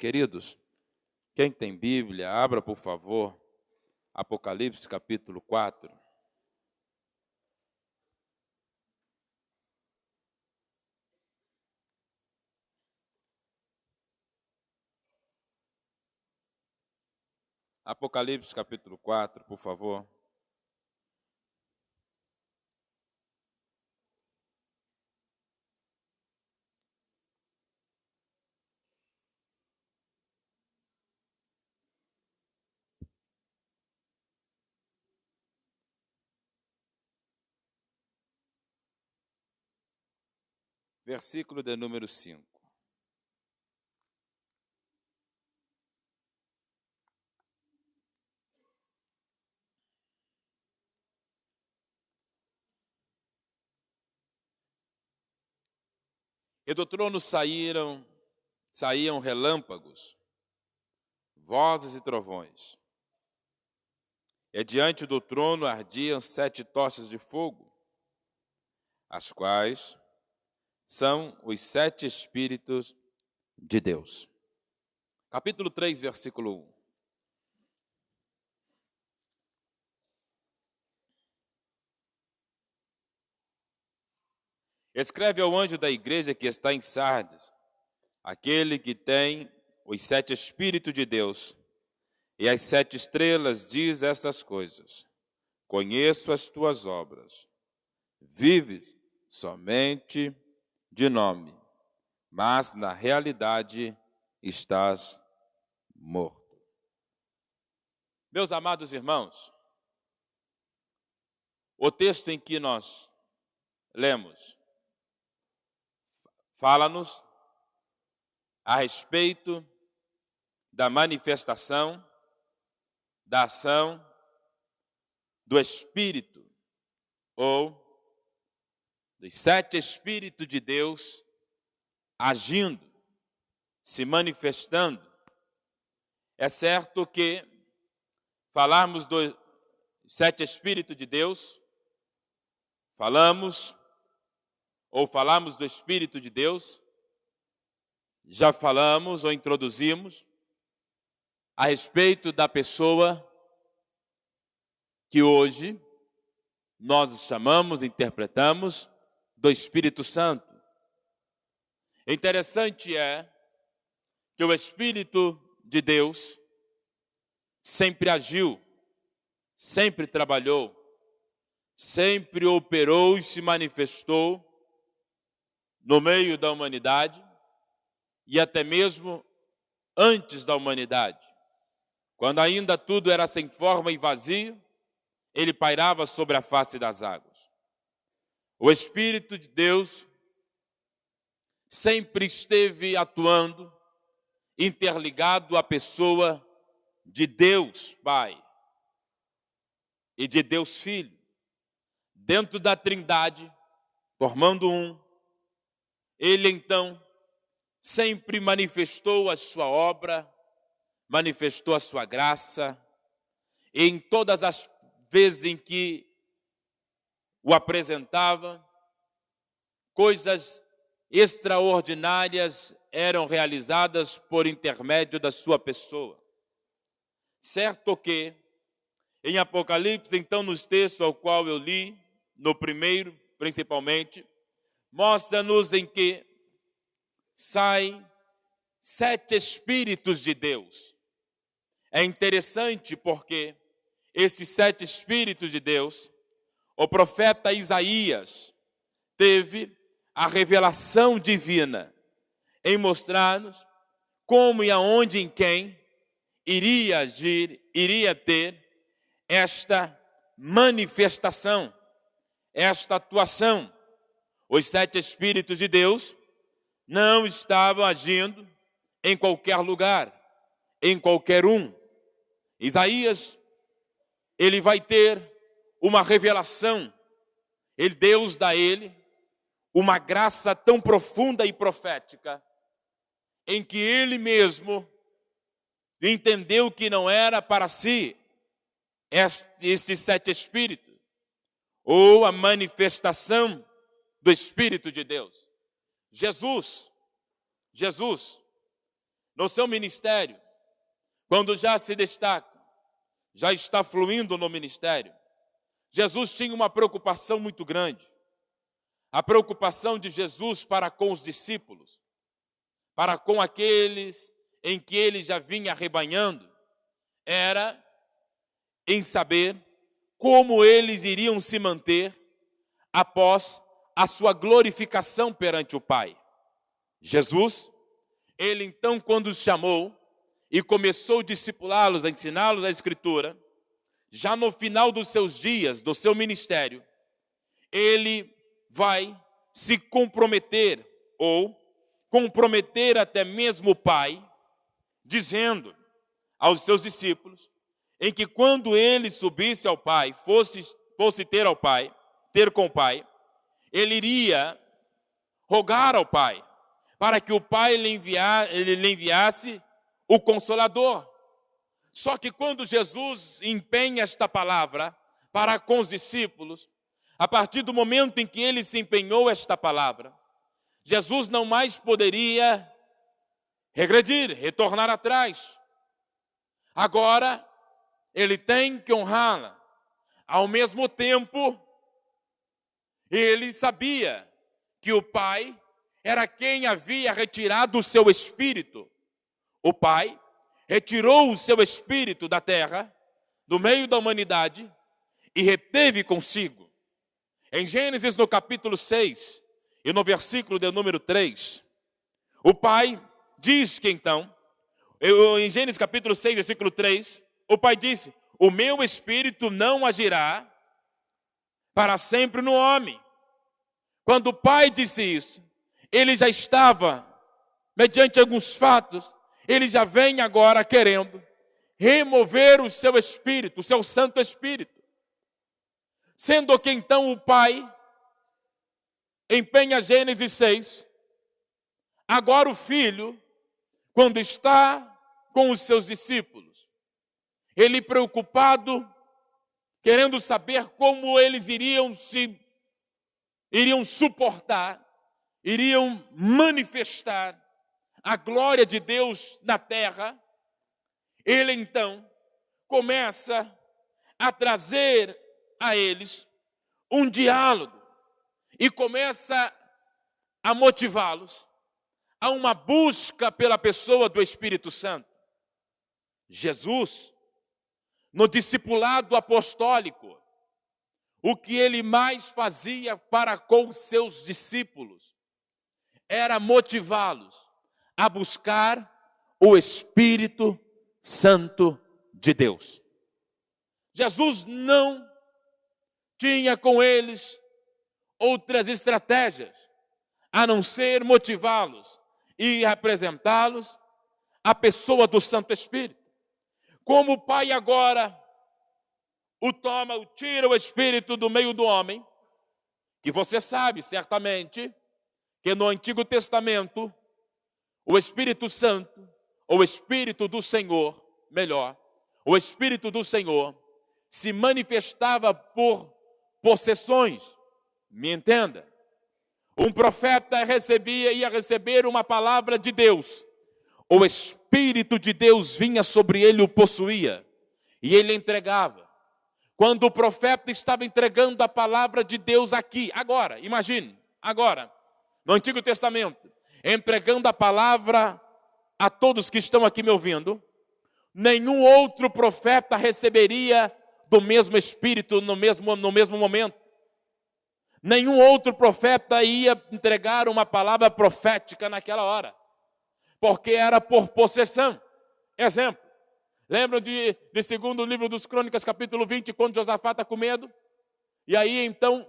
Queridos, quem tem Bíblia, abra, por favor, Apocalipse capítulo 4. Apocalipse capítulo 4, por favor. Versículo de número 5. E do trono saíam relâmpagos, vozes e trovões. E diante do trono ardiam 7 tochas de fogo, as quais são os 7 Espíritos de Deus. Capítulo 3, versículo 1. Escreve ao anjo da igreja que está em Sardes, aquele que tem os 7 Espíritos de Deus e as 7 estrelas, diz estas coisas: conheço as tuas obras, vives somente de nome, mas na realidade estás morto. Meus amados irmãos, o texto em que nós lemos fala-nos a respeito da manifestação, da ação do Espírito, ou dos 7 Espíritos de Deus agindo, se manifestando. É certo que falarmos dos 7 Espíritos de Deus, falamos do Espírito de Deus, já falamos ou introduzimos a respeito da pessoa que hoje nós chamamos, interpretamos, do Espírito Santo. Interessante é que o Espírito de Deus sempre agiu, sempre trabalhou, sempre operou e se manifestou no meio da humanidade e até mesmo antes da humanidade. Quando ainda tudo era sem forma e vazio, ele pairava sobre a face das águas. O Espírito de Deus sempre esteve atuando, interligado à pessoa de Deus Pai e de Deus Filho, dentro da Trindade, formando um. Ele então sempre manifestou a sua obra, manifestou a sua graça, e em todas as vezes em que o apresentava, coisas extraordinárias eram realizadas por intermédio da sua pessoa. Certo que, em Apocalipse, então, nos textos ao qual eu li, no primeiro, principalmente, mostra-nos em que saem 7 Espíritos de Deus. É interessante porque esses 7 Espíritos de Deus, o profeta Isaías teve a revelação divina em mostrar-nos como e aonde e em quem iria agir, iria ter esta manifestação, esta atuação. Os 7 Espíritos de Deus não estavam agindo em qualquer lugar, em qualquer um. Isaías, ele vai ter uma revelação. Deus dá a ele uma graça tão profunda e profética, em que ele mesmo entendeu que não era para si esses 7 Espíritos, ou a manifestação do Espírito de Deus. Jesus, no seu ministério, quando já se destaca, já está fluindo no ministério, Jesus tinha uma preocupação muito grande. A preocupação de Jesus para com os discípulos, para com aqueles em que ele já vinha arrebanhando, era em saber como eles iriam se manter após a sua glorificação perante o Pai. Jesus, ele então, quando os chamou e começou a discipulá-los, a ensiná-los a Escritura, já no final dos seus dias, do seu ministério, ele vai se comprometer, ou comprometer até mesmo o Pai, dizendo aos seus discípulos, em que quando ele subisse ao Pai, fosse ter ao Pai, ter com o Pai, ele iria rogar ao Pai, para que o Pai lhe enviasse o Consolador. Só que quando Jesus empenha esta palavra para com os discípulos, a partir do momento em que ele se empenhou esta palavra, Jesus não mais poderia regredir, retornar atrás. Agora, ele tem que honrá-la. Ao mesmo tempo, ele sabia que o Pai era quem havia retirado o seu espírito. O Pai retirou o seu espírito da terra, do meio da humanidade, e reteve consigo. Em Gênesis, no capítulo 6, e no versículo de número 3, o Pai diz que então, em Gênesis capítulo 6, versículo 3, o Pai disse: o meu espírito não agirá para sempre no homem. Quando o Pai disse isso, ele já estava, mediante alguns fatos, ele já vem agora querendo remover o seu espírito, o seu Santo Espírito. Sendo que então o Pai empenha Gênesis 6, agora o Filho, quando está com os seus discípulos, ele preocupado, querendo saber como eles iriam suportar, iriam manifestar a glória de Deus na terra, ele então começa a trazer a eles um diálogo e começa a motivá-los a uma busca pela pessoa do Espírito Santo. Jesus, no discipulado apostólico, o que ele mais fazia para com os seus discípulos era motivá-los a buscar o Espírito Santo de Deus. Jesus não tinha com eles outras estratégias, a não ser motivá-los e apresentá-los à pessoa do Santo Espírito. Como o Pai agora tira o Espírito do meio do homem, que você sabe certamente que no Antigo Testamento o Espírito Santo, ou o Espírito do Senhor, melhor, o Espírito do Senhor se manifestava por possessões. Me entenda. Um profeta ia receber uma palavra de Deus. O Espírito de Deus vinha sobre ele, o possuía, e ele entregava. Quando o profeta estava entregando a palavra de Deus aqui, agora, imagine, agora, no Antigo Testamento, entregando a palavra a todos que estão aqui me ouvindo, nenhum outro profeta receberia do mesmo Espírito no mesmo momento. Nenhum outro profeta ia entregar uma palavra profética naquela hora, porque era por possessão. Exemplo, lembram de segundo livro dos Crônicas, capítulo 20, quando Josafá está com medo? E aí então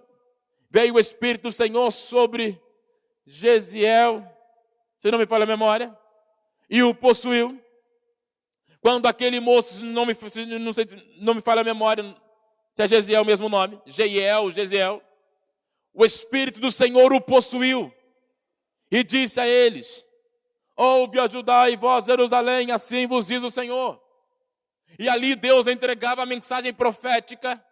veio o Espírito do Senhor sobre Jeziel, se não me falha a memória, e o possuiu. Quando aquele moço, não me falha a memória, se é Jeziel o mesmo nome, Jeziel, o Espírito do Senhor o possuiu e disse a eles: ouve, ajudai vós, Jerusalém, assim vos diz o Senhor. E ali Deus entregava a mensagem profética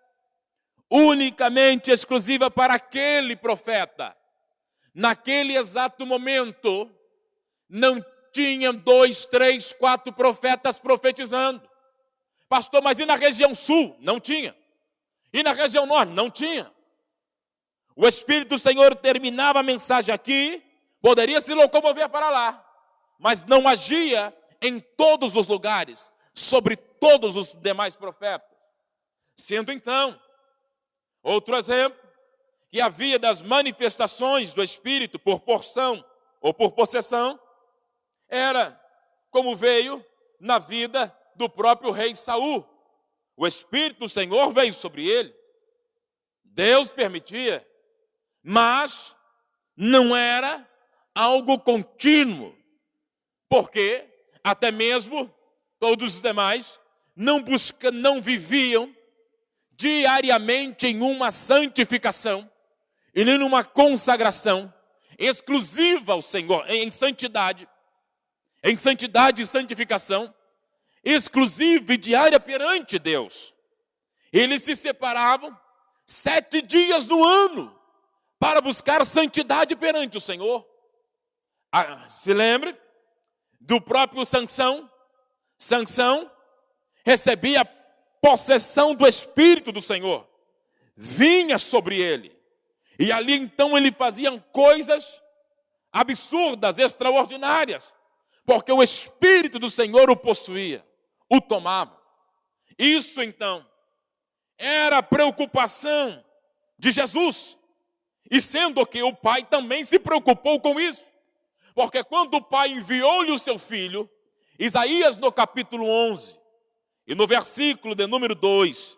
unicamente exclusiva para aquele profeta. Naquele exato momento, não tinha 2, 3, 4 profetas profetizando. Pastor, mas e na região sul? Não tinha. E na região norte? Não tinha. O Espírito do Senhor terminava a mensagem aqui, poderia se locomover para lá, mas não agia em todos os lugares, sobre todos os demais profetas. Sendo então, outro exemplo, que havia das manifestações do Espírito por porção ou por possessão, era como veio na vida do próprio rei Saul. O Espírito do Senhor veio sobre ele. Deus permitia, mas não era algo contínuo, porque até mesmo todos os demais não viviam diariamente em uma santificação e nem numa consagração exclusiva ao Senhor, em santidade e santificação, exclusiva e diária perante Deus. Eles se separavam 7 dias no ano para buscar santidade perante o Senhor. Se lembre do próprio Sansão. Sansão recebia a possessão do Espírito do Senhor, vinha sobre ele, e ali então ele fazia coisas absurdas, extraordinárias, porque o Espírito do Senhor o possuía, o tomava. Isso então era a preocupação de Jesus, e sendo que o Pai também se preocupou com isso, porque quando o Pai enviou-lhe o seu Filho, Isaías no capítulo 11, e no versículo de número 2,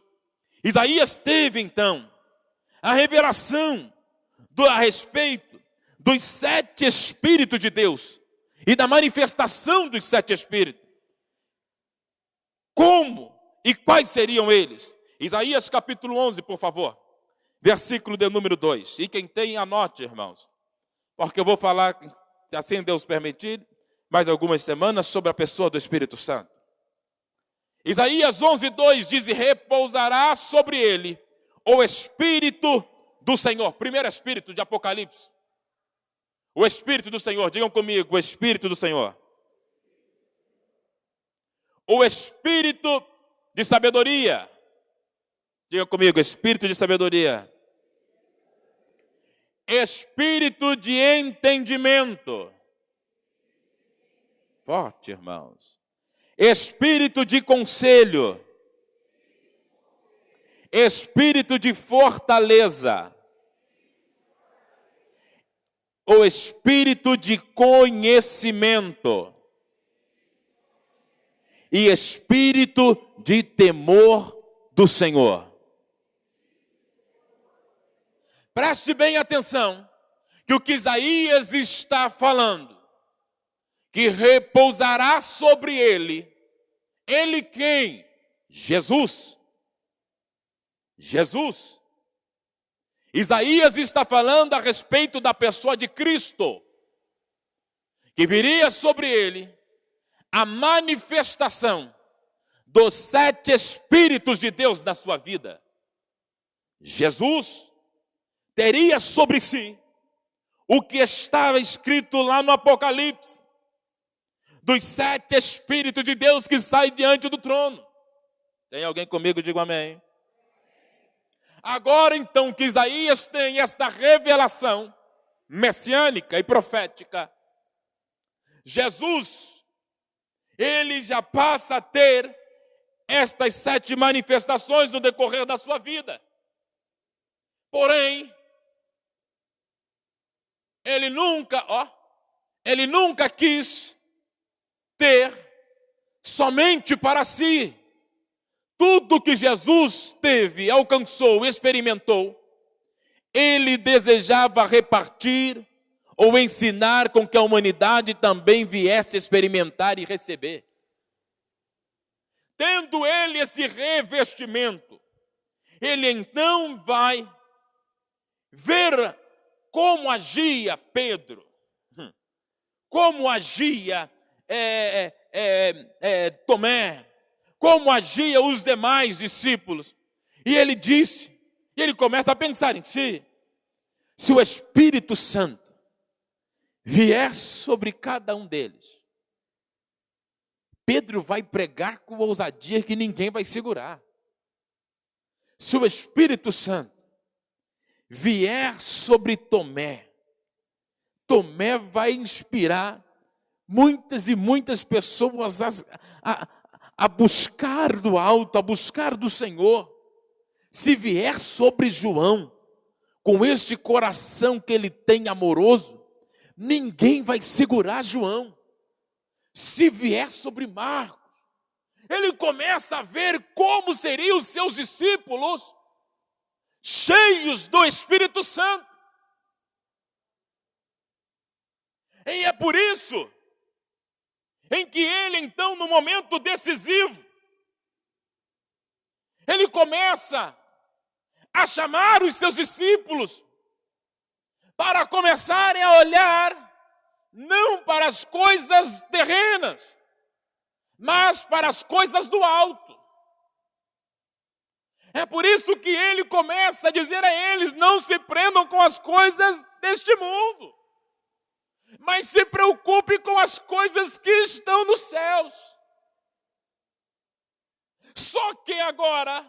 Isaías teve então a revelação a respeito dos 7 Espíritos de Deus e da manifestação dos 7 Espíritos. Como e quais seriam eles? Isaías capítulo 11, por favor, versículo de número 2. E quem tem, anote, irmãos, porque eu vou falar, se assim Deus permitir, mais algumas semanas sobre a pessoa do Espírito Santo. Isaías 11, 2 diz: e repousará sobre ele o Espírito do Senhor. Primeiro Espírito de Apocalipse. O Espírito do Senhor, digam comigo, o Espírito do Senhor. O Espírito de sabedoria. Digam comigo, Espírito de sabedoria. Espírito de entendimento. Forte, irmãos. Espírito de conselho, espírito de fortaleza, o espírito de conhecimento e espírito de temor do Senhor. Preste bem atenção que o que Isaías está falando, que repousará sobre ele. Ele quem? Jesus. Jesus. Isaías está falando a respeito da pessoa de Cristo, que viria sobre ele a manifestação dos 7 Espíritos de Deus na sua vida. Jesus teria sobre si o que estava escrito lá no Apocalipse, dos 7 Espíritos de Deus que saem diante do trono. Tem alguém comigo? Diga amém. Agora então que Isaías tem esta revelação messiânica e profética, Jesus, ele já passa a ter estas 7 manifestações no decorrer da sua vida. Porém, ele nunca quis ter somente para si. Tudo que Jesus teve, alcançou, experimentou, ele desejava repartir ou ensinar com que a humanidade também viesse experimentar e receber. Tendo ele esse revestimento, ele então vai ver como agia Pedro, como agia Tomé, como agia os demais discípulos. E ele disse, e ele começa a pensar em si, se o Espírito Santo vier sobre cada um deles, Pedro vai pregar com ousadia que ninguém vai segurar. Se o Espírito Santo vier sobre Tomé, Tomé vai inspirar muitas e muitas pessoas a buscar do alto, a buscar do Senhor. Se vier sobre João, com este coração que ele tem amoroso, ninguém vai segurar João. Se vier sobre Marcos, ele começa a ver como seriam os seus discípulos cheios do Espírito Santo. E é por isso em que ele, então, no momento decisivo, ele começa a chamar os seus discípulos para começarem a olhar não para as coisas terrenas, mas para as coisas do alto. É por isso que ele começa a dizer a eles: não se prendam com as coisas deste mundo, mas se preocupe com as coisas que estão nos céus. Só que agora,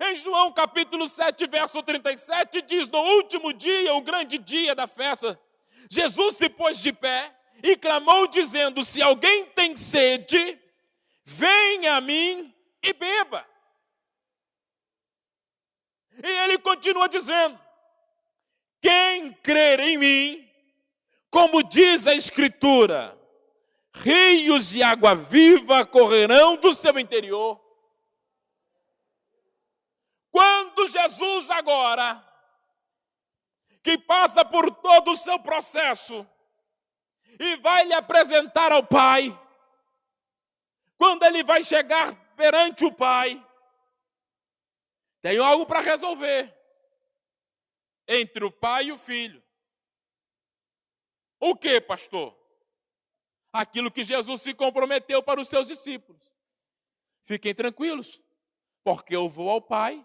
em João capítulo 7, verso 37, diz: no último dia, o grande dia da festa, Jesus se pôs de pé e clamou dizendo: se alguém tem sede, venha a mim e beba. E ele continua dizendo: quem crer em mim, como diz a Escritura, rios de água viva correrão do seu interior. Quando Jesus agora, que passa por todo o seu processo e vai lhe apresentar ao Pai, quando ele vai chegar perante o Pai, tem algo para resolver entre o Pai e o Filho. O que, pastor? Aquilo que Jesus se comprometeu para os seus discípulos. Fiquem tranquilos, porque eu vou ao Pai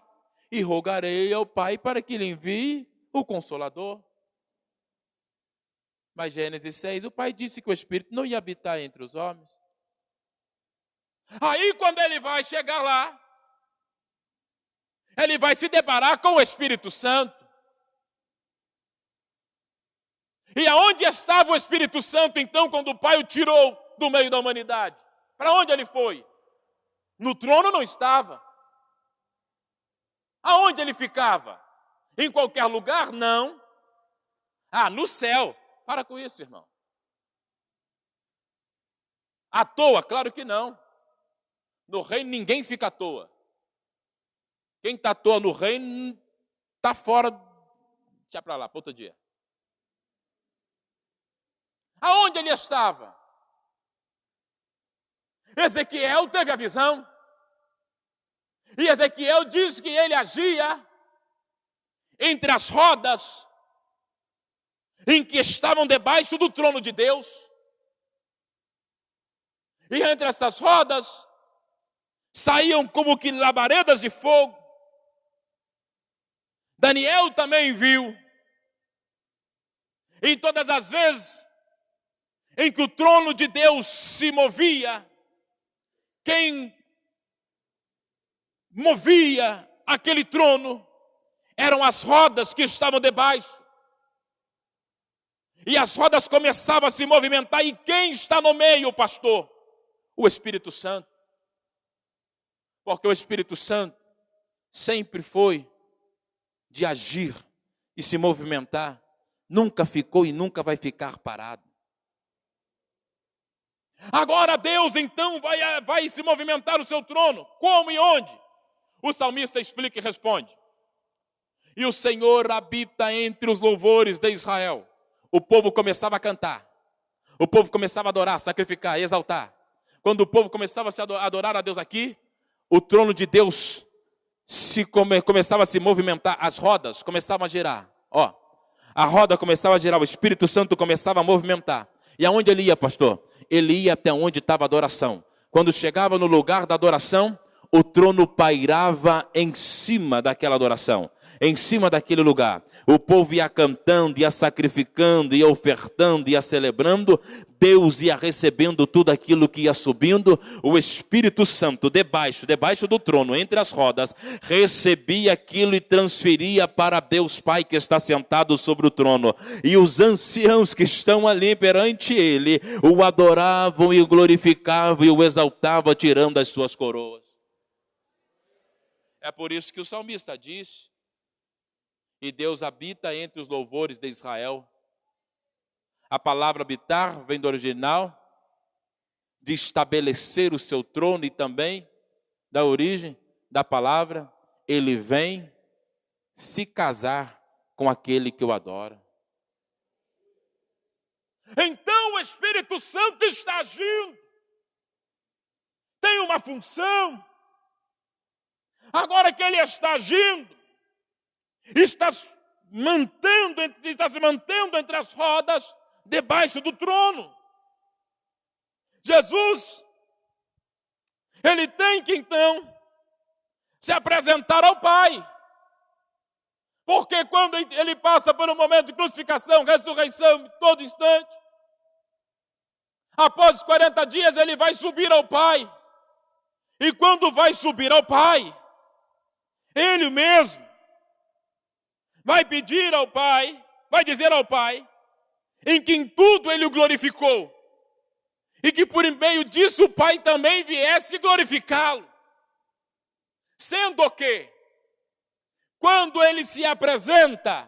e rogarei ao Pai para que lhe envie o Consolador. Mas Gênesis 6, o Pai disse que o Espírito não ia habitar entre os homens. Aí quando ele vai chegar lá, ele vai se deparar com o Espírito Santo. E aonde estava o Espírito Santo, então, quando o Pai o tirou do meio da humanidade? Para onde ele foi? No trono não estava. Aonde ele ficava? Em qualquer lugar? Não. No céu. Para com isso, irmão. À toa? Claro que não. No reino ninguém fica à toa. Quem está à toa no reino está fora. Deixa para lá, para outro dia. Aonde ele estava? Ezequiel teve a visão. E Ezequiel diz que ele agia entre as rodas em que estavam debaixo do trono de Deus. E entre essas rodas saíam como que labaredas de fogo. Daniel também viu. Em todas as vezes em que o trono de Deus se movia, quem movia aquele trono eram as rodas que estavam debaixo. E as rodas começavam a se movimentar. E quem está no meio, pastor? O Espírito Santo. Porque o Espírito Santo sempre foi de agir e se movimentar. Nunca ficou e nunca vai ficar parado. Agora Deus então vai se movimentar o seu trono. Como e onde? O salmista explica e responde: e o Senhor habita entre os louvores de Israel. O povo começava a cantar. O povo começava a adorar, sacrificar, exaltar. Quando o povo começava a adorar a Deus aqui, o trono de Deus começava a se movimentar. As rodas começavam a girar. A roda começava a girar, o Espírito Santo começava a movimentar. E aonde ele ia, pastor? Ele ia até onde estava a adoração. Quando chegava no lugar da adoração, o trono pairava em cima daquela adoração, em cima daquele lugar. O povo ia cantando, ia sacrificando, ia ofertando, ia celebrando. Deus ia recebendo tudo aquilo que ia subindo, o Espírito Santo, debaixo do trono, entre as rodas, recebia aquilo e transferia para Deus Pai que está sentado sobre o trono. E os anciãos que estão ali perante ele, o adoravam e o glorificavam e o exaltavam, tirando as suas coroas. É por isso que o salmista diz, e Deus habita entre os louvores de Israel. A palavra habitar vem do original, de estabelecer o seu trono, e também da origem da palavra, ele vem se casar com aquele que o adora. Então o Espírito Santo está agindo, tem uma função. Agora que ele está agindo, está se mantendo entre as rodas, debaixo do trono. Jesus, ele tem que então se apresentar ao Pai. Porque quando ele passa por um momento de crucificação, ressurreição, todo instante, após os 40 dias ele vai subir ao Pai. E quando vai subir ao Pai, ele mesmo vai pedir ao Pai, vai dizer ao Pai, em que em tudo ele o glorificou, e que por meio disso o Pai também viesse glorificá-lo. Sendo que, quando ele se apresenta,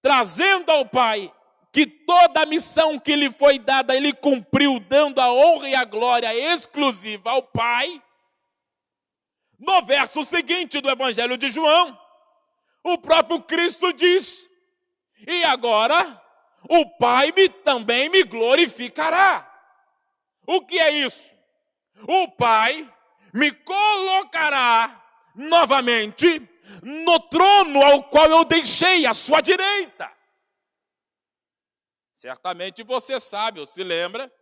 trazendo ao Pai que toda a missão que lhe foi dada, ele cumpriu, dando a honra e a glória exclusiva ao Pai, no verso seguinte do Evangelho de João, o próprio Cristo diz: e agora o Pai também me glorificará. O que é isso? O Pai me colocará novamente no trono ao qual eu deixei à sua direita. Certamente você sabe ou se lembra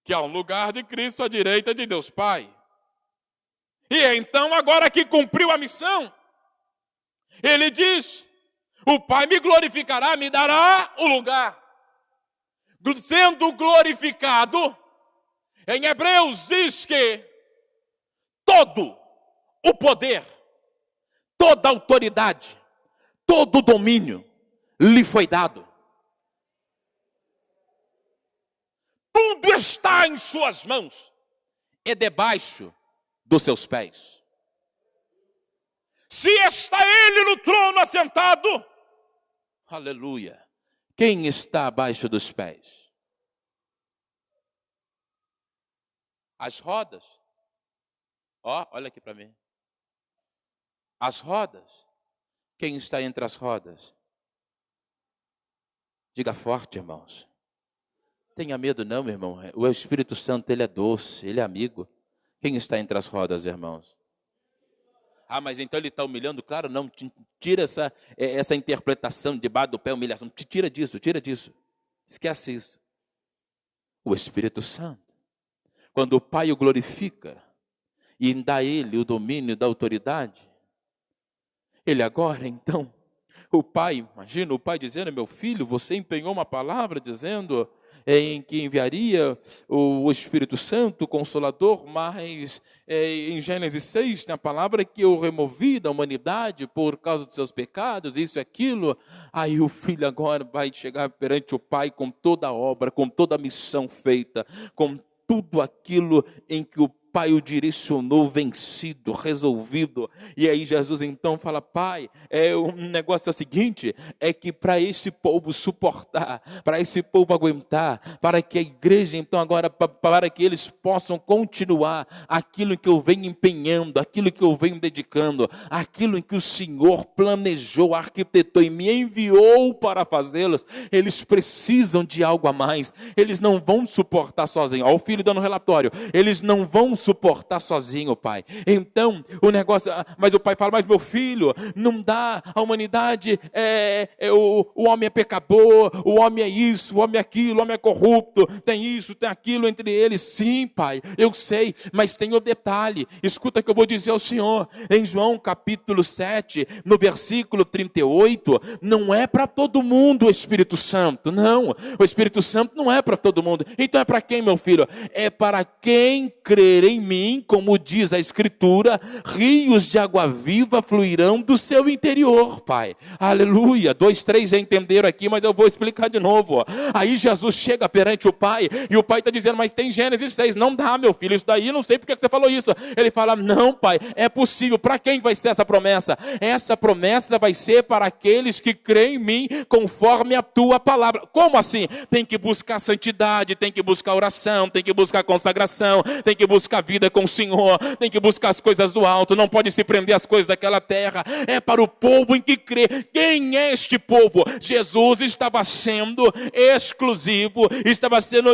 que há um lugar de Cristo à direita de Deus Pai. E então, agora que cumpriu a missão, ele diz: o Pai me glorificará, me dará o lugar. Sendo glorificado, em Hebreus diz que todo o poder, toda a autoridade, todo o domínio lhe foi dado. Tudo está em suas mãos e debaixo dos seus pés. Se está ele no trono assentado, aleluia, quem está abaixo dos pés? As rodas. Olha aqui para mim. As rodas. Quem está entre as rodas? Diga forte, irmãos. Tenha medo não, meu irmão. O Espírito Santo, ele é doce, ele é amigo. Quem está entre as rodas, irmãos? Ah, mas então ele está humilhando? Claro, não. Tira essa interpretação de debaixo do pé, humilhação. Tira disso. Esquece isso. O Espírito Santo. Quando o Pai o glorifica e dá a ele o domínio da autoridade, ele agora, então, o Pai, imagina o Pai dizendo: meu filho, você empenhou uma palavra dizendo em que enviaria o Espírito Santo, o Consolador, mas em Gênesis 6 tem a palavra que eu removi da humanidade por causa dos seus pecados, isso e aquilo. Aí o filho agora vai chegar perante o Pai com toda a obra, com toda a missão feita, com tudo aquilo em que o Pai o direcionou, vencido, resolvido. E aí Jesus então fala: Pai, o negócio é o seguinte, é que para esse povo suportar, para esse povo aguentar, para que a igreja então agora, para que eles possam continuar aquilo que eu venho empenhando, aquilo que eu venho dedicando, aquilo em que o Senhor planejou, arquitetou e me enviou para fazê-los, eles precisam de algo a mais. Eles não vão suportar sozinhos. Olha o filho dando relatório. Eles não vão suportar sozinho, Pai. Então, o negócio... Mas o pai fala, mas meu filho, não dá, a humanidade, o homem é pecador, o homem é isso, o homem é aquilo, o homem é corrupto, tem isso, tem aquilo entre eles. Sim, Pai, eu sei, mas tem o detalhe. Escuta o que eu vou dizer ao Senhor. Em João capítulo 7, no versículo 38, não é para todo mundo o Espírito Santo, não. O Espírito Santo não é para todo mundo. Então é para quem, meu filho? É para quem crer em mim, como diz a Escritura, rios de água viva fluirão do seu interior, Pai. Aleluia. 2, 3 já entenderam aqui, mas eu vou explicar de novo. Aí Jesus chega perante o Pai, e o Pai está dizendo, mas tem Gênesis 6, não dá, meu filho, isso daí, não sei porque você falou isso. Ele fala, não, Pai, é possível. Para quem vai ser essa promessa? Essa promessa vai ser para aqueles que creem em mim, conforme a tua palavra. Como assim? Tem que buscar santidade, tem que buscar oração, tem que buscar consagração, tem que buscar vida com o Senhor, tem que buscar as coisas do alto, não pode se prender às coisas daquela terra. É para o povo em que crê. Quem é este povo? Jesus estava sendo exclusivo, estava sendo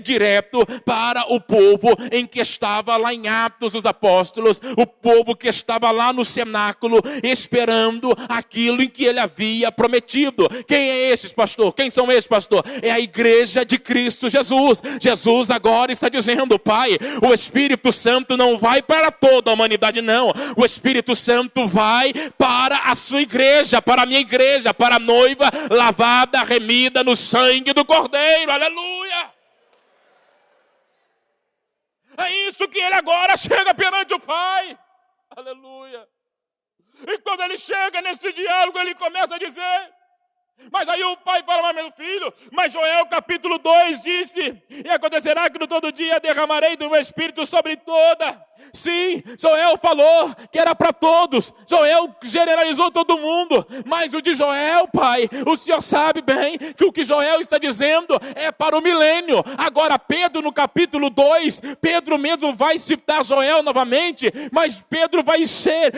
direto para o povo em que estava lá em Atos dos Apóstolos, o povo que estava lá no cenáculo esperando aquilo em que ele havia prometido. Quem é esses, pastor? Quem são esses, pastor? É a igreja de Cristo Jesus. Jesus agora está dizendo, Pai, o Espírito Santo não vai para toda a humanidade, não. O Espírito Santo vai para a sua igreja, para a minha igreja, para a noiva lavada, remida no sangue do Cordeiro. Aleluia! É isso que ele agora chega perante o Pai. Aleluia! E quando ele chega nesse diálogo, ele começa a dizer... Mas aí o pai fala, mas meu filho, mas Joel capítulo 2 disse, e acontecerá que no todo dia derramarei do meu espírito sobre toda. Sim, Joel falou que era para todos, Joel generalizou todo mundo, mas o de Joel, pai, o senhor sabe bem que o que Joel está dizendo é para o milênio. Agora Pedro no capítulo 2, Pedro mesmo vai citar Joel novamente, mas Pedro vai ser,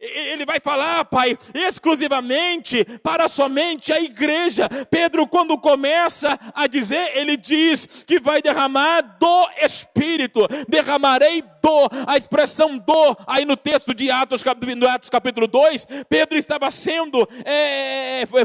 ele vai falar, Pai, exclusivamente para somente a igreja. Pedro, quando começa a dizer, ele diz que vai derramar do Espírito. Derramarei do, a expressão do, aí no texto de Atos capítulo 2, Pedro estava sendo,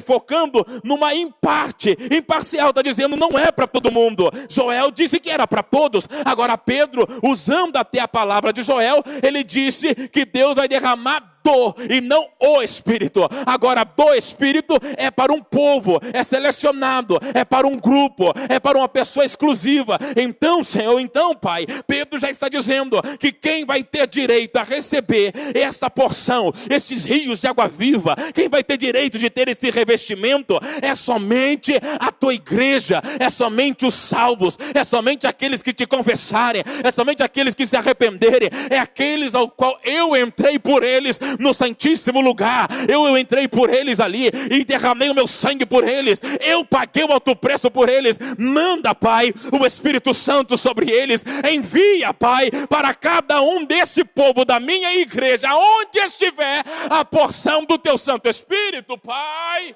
focando numa imparcial, está dizendo, não é para todo mundo. Joel disse que era para todos. Agora Pedro, usando até a palavra de Joel, ele disse que Deus vai derramar do e não o Espírito. Agora do Espírito é para um povo, é selecionado, é para um grupo, é para uma pessoa exclusiva. Então, Senhor, então, Pai, Pedro já está dizendo que quem vai ter direito a receber esta porção, esses rios de água viva, quem vai ter direito de ter esse revestimento é somente a tua igreja, é somente os salvos, é somente aqueles que te confessarem, é somente aqueles que se arrependerem, é aqueles ao qual eu entrei por eles no santíssimo lugar, eu entrei por eles ali e derramei o meu sangue por eles, eu paguei o alto preço por eles. Manda, Pai, o Espírito Santo sobre eles, envia, Pai, para cada um desse povo da minha igreja, onde estiver a porção do teu Santo Espírito, Pai.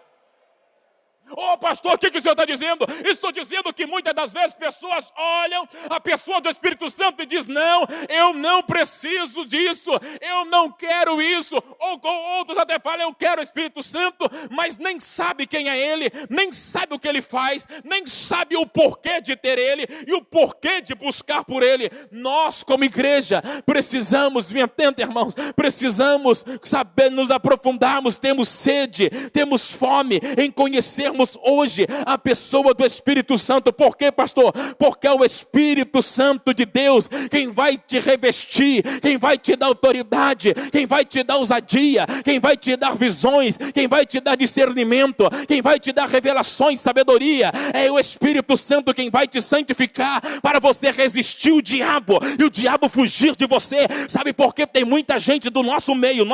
Oh, pastor, o que o senhor está dizendo? Estou dizendo que muitas das vezes pessoas olham a pessoa do Espírito Santo e diz, não, eu não preciso disso, eu não quero isso. Ou outros até falam, eu quero o Espírito Santo, mas nem sabe quem é ele, nem sabe o que ele faz, nem sabe o porquê de ter ele e o porquê de buscar por ele. Nós, como igreja, precisamos, me entenda, irmãos, precisamos saber, nos aprofundarmos, temos sede, temos fome em conhecermos hoje a pessoa do Espírito Santo. Por quê, pastor? Porque é o Espírito Santo de Deus quem vai te revestir, quem vai te dar autoridade, quem vai te dar ousadia, quem vai te dar visões, quem vai te dar discernimento, quem vai te dar revelações, sabedoria. É o Espírito Santo quem vai te santificar para você resistir o diabo e o diabo fugir de você. Sabe por quê? Tem muita gente do nosso meio,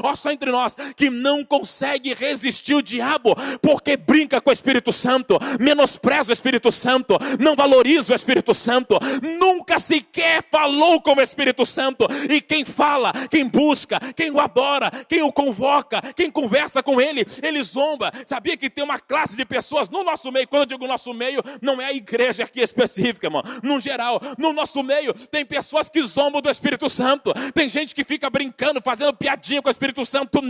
ó, só entre nós, que não consegue resistir o diabo, porque brinca com o Espírito Santo, menospreza o Espírito Santo, não valoriza o Espírito Santo, nunca sequer falou com o Espírito Santo. E quem fala, quem busca, quem o adora, quem o convoca, quem conversa com ele, ele zomba. Sabia que tem uma classe de pessoas no nosso meio? Quando eu digo nosso meio, não é a igreja aqui específica, irmão. No geral, no nosso meio, tem pessoas que zombam do Espírito Santo. Tem gente que fica brincando, fazendo piadinha com o Espírito Santo.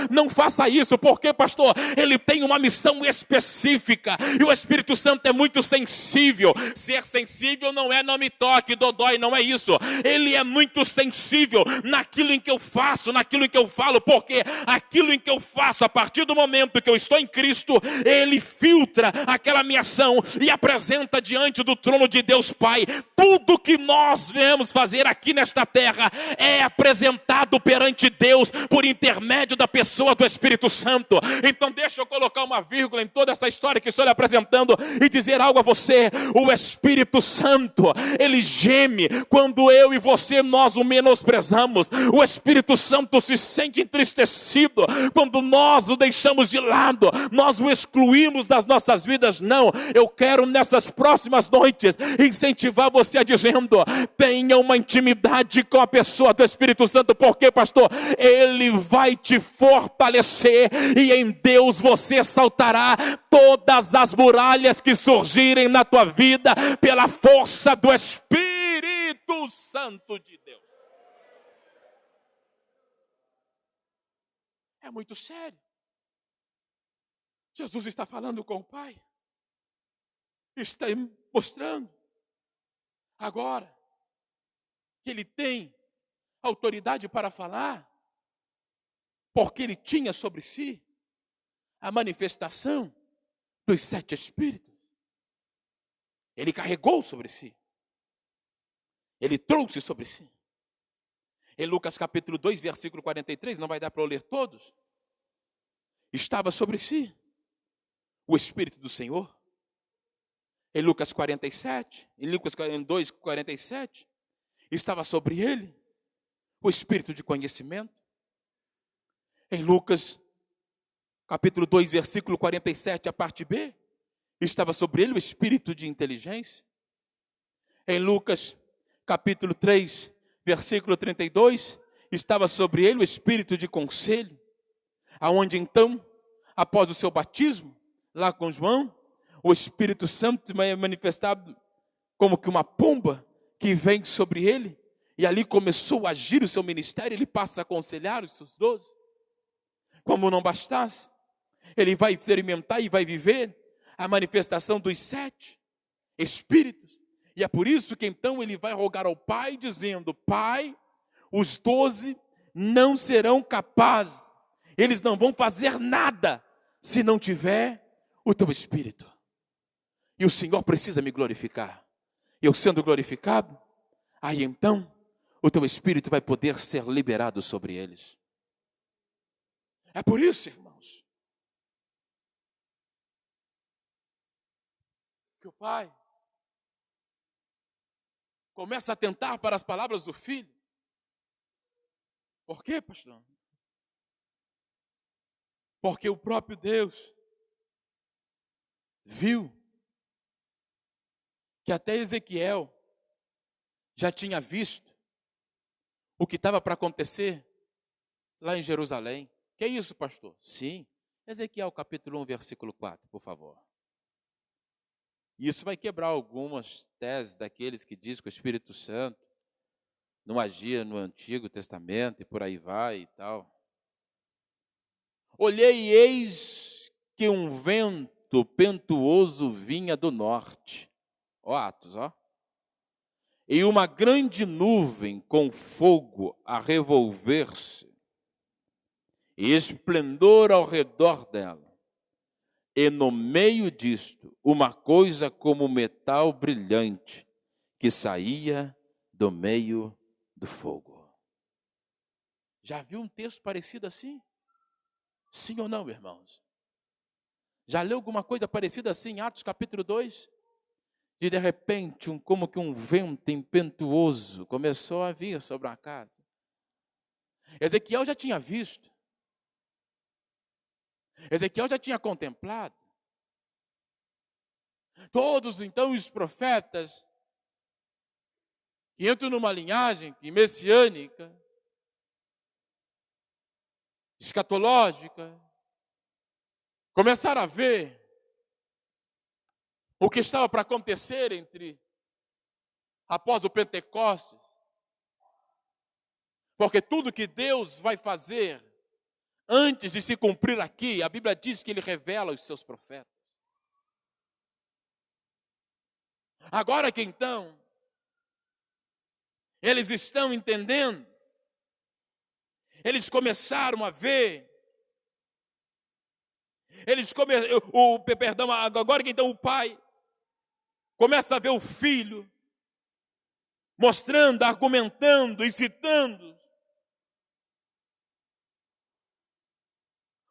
Não faça isso. Porque, pastor, ele tem uma missão específica. E o Espírito Santo é muito sensível. Ser sensível não é não me toque, dodói, não é isso. Ele é muito sensível naquilo em que eu faço, naquilo em que eu falo. Porque aquilo em que eu faço, a partir do momento que eu estou em Cristo, ele filtra aquela minha ação e apresenta diante do trono de Deus Pai. Tudo que nós viemos fazer aqui nesta terra é apresentado perante Deus por intermédio da pessoa do Espírito Santo. Então deixa eu colocar uma vírgula em toda essa história que estou lhe apresentando e dizer algo a você. O Espírito Santo, ele geme quando eu e você, nós o menosprezamos. O Espírito Santo se sente entristecido quando nós o deixamos de lado, nós o excluímos das nossas vidas. Não, eu quero nessas próximas noites incentivar você a dizendo: tenha uma intimidade com a pessoa do Espírito Santo. Porque, pastor, ele vai te fortalecer e em Deus você saltará todas as muralhas que surgirem na tua vida pela força do Espírito Santo de Deus. É muito sério. Jesus está falando com o Pai, está mostrando agora que ele tem autoridade para falar, porque ele tinha sobre si a manifestação dos 7 Espíritos. Ele carregou sobre si, ele trouxe sobre si. Em Lucas capítulo 2, versículo 43, não vai dar para eu ler todos, estava sobre si o Espírito do Senhor. Em Lucas 47, em Lucas 2, 47, estava sobre ele o Espírito de conhecimento. Em Lucas capítulo 2, versículo 47, a parte B, estava sobre ele o Espírito de inteligência. Em Lucas capítulo 3, versículo 32, estava sobre ele o Espírito de conselho. Aonde então, após o seu batismo, lá com João, o Espírito Santo é manifestado como que uma pomba que vem sobre ele, e ali começou a agir o seu ministério. Ele passa a aconselhar os seus 12. Como não bastasse, ele vai experimentar e vai viver a manifestação dos 7 Espíritos. E é por isso que então ele vai rogar ao Pai, dizendo: Pai, os 12 não serão capazes, eles não vão fazer nada se não tiver o teu Espírito. E o Senhor precisa me glorificar. Eu sendo glorificado, aí então o teu Espírito vai poder ser liberado sobre eles. É por isso, irmãos, que o Pai começa a atentar para as palavras do Filho. Por quê, pastor? Porque o próprio Deus viu que até Ezequiel já tinha visto o que estava para acontecer lá em Jerusalém. Que é isso, pastor? Sim. Ezequiel capítulo 1, versículo 4, por favor. Isso vai quebrar algumas teses daqueles que dizem que o Espírito Santo não agia no Antigo Testamento e por aí vai e tal. Olhei e eis que um vento pentuoso vinha do norte. Ó Atos, ó. E uma grande nuvem com fogo a revolver-se, e esplendor ao redor dela. E no meio disto, uma coisa como metal brilhante, que saía do meio do fogo. Já viu um texto parecido assim? Sim ou não, irmãos? Já leu alguma coisa parecida assim em Atos capítulo 2? De repente, como que um vento impetuoso começou a vir sobre a casa. Ezequiel já tinha visto. Ezequiel já tinha contemplado. Todos, então, os profetas que entram numa linhagem messiânica, escatológica, começaram a ver o que estava para acontecer após o Pentecostes. Porque tudo que Deus vai fazer antes de se cumprir aqui, a Bíblia diz que Ele revela aos seus profetas. Agora que então, eles estão entendendo, eles começaram a ver, agora que então o pai começa a ver o filho, mostrando, argumentando, incitando.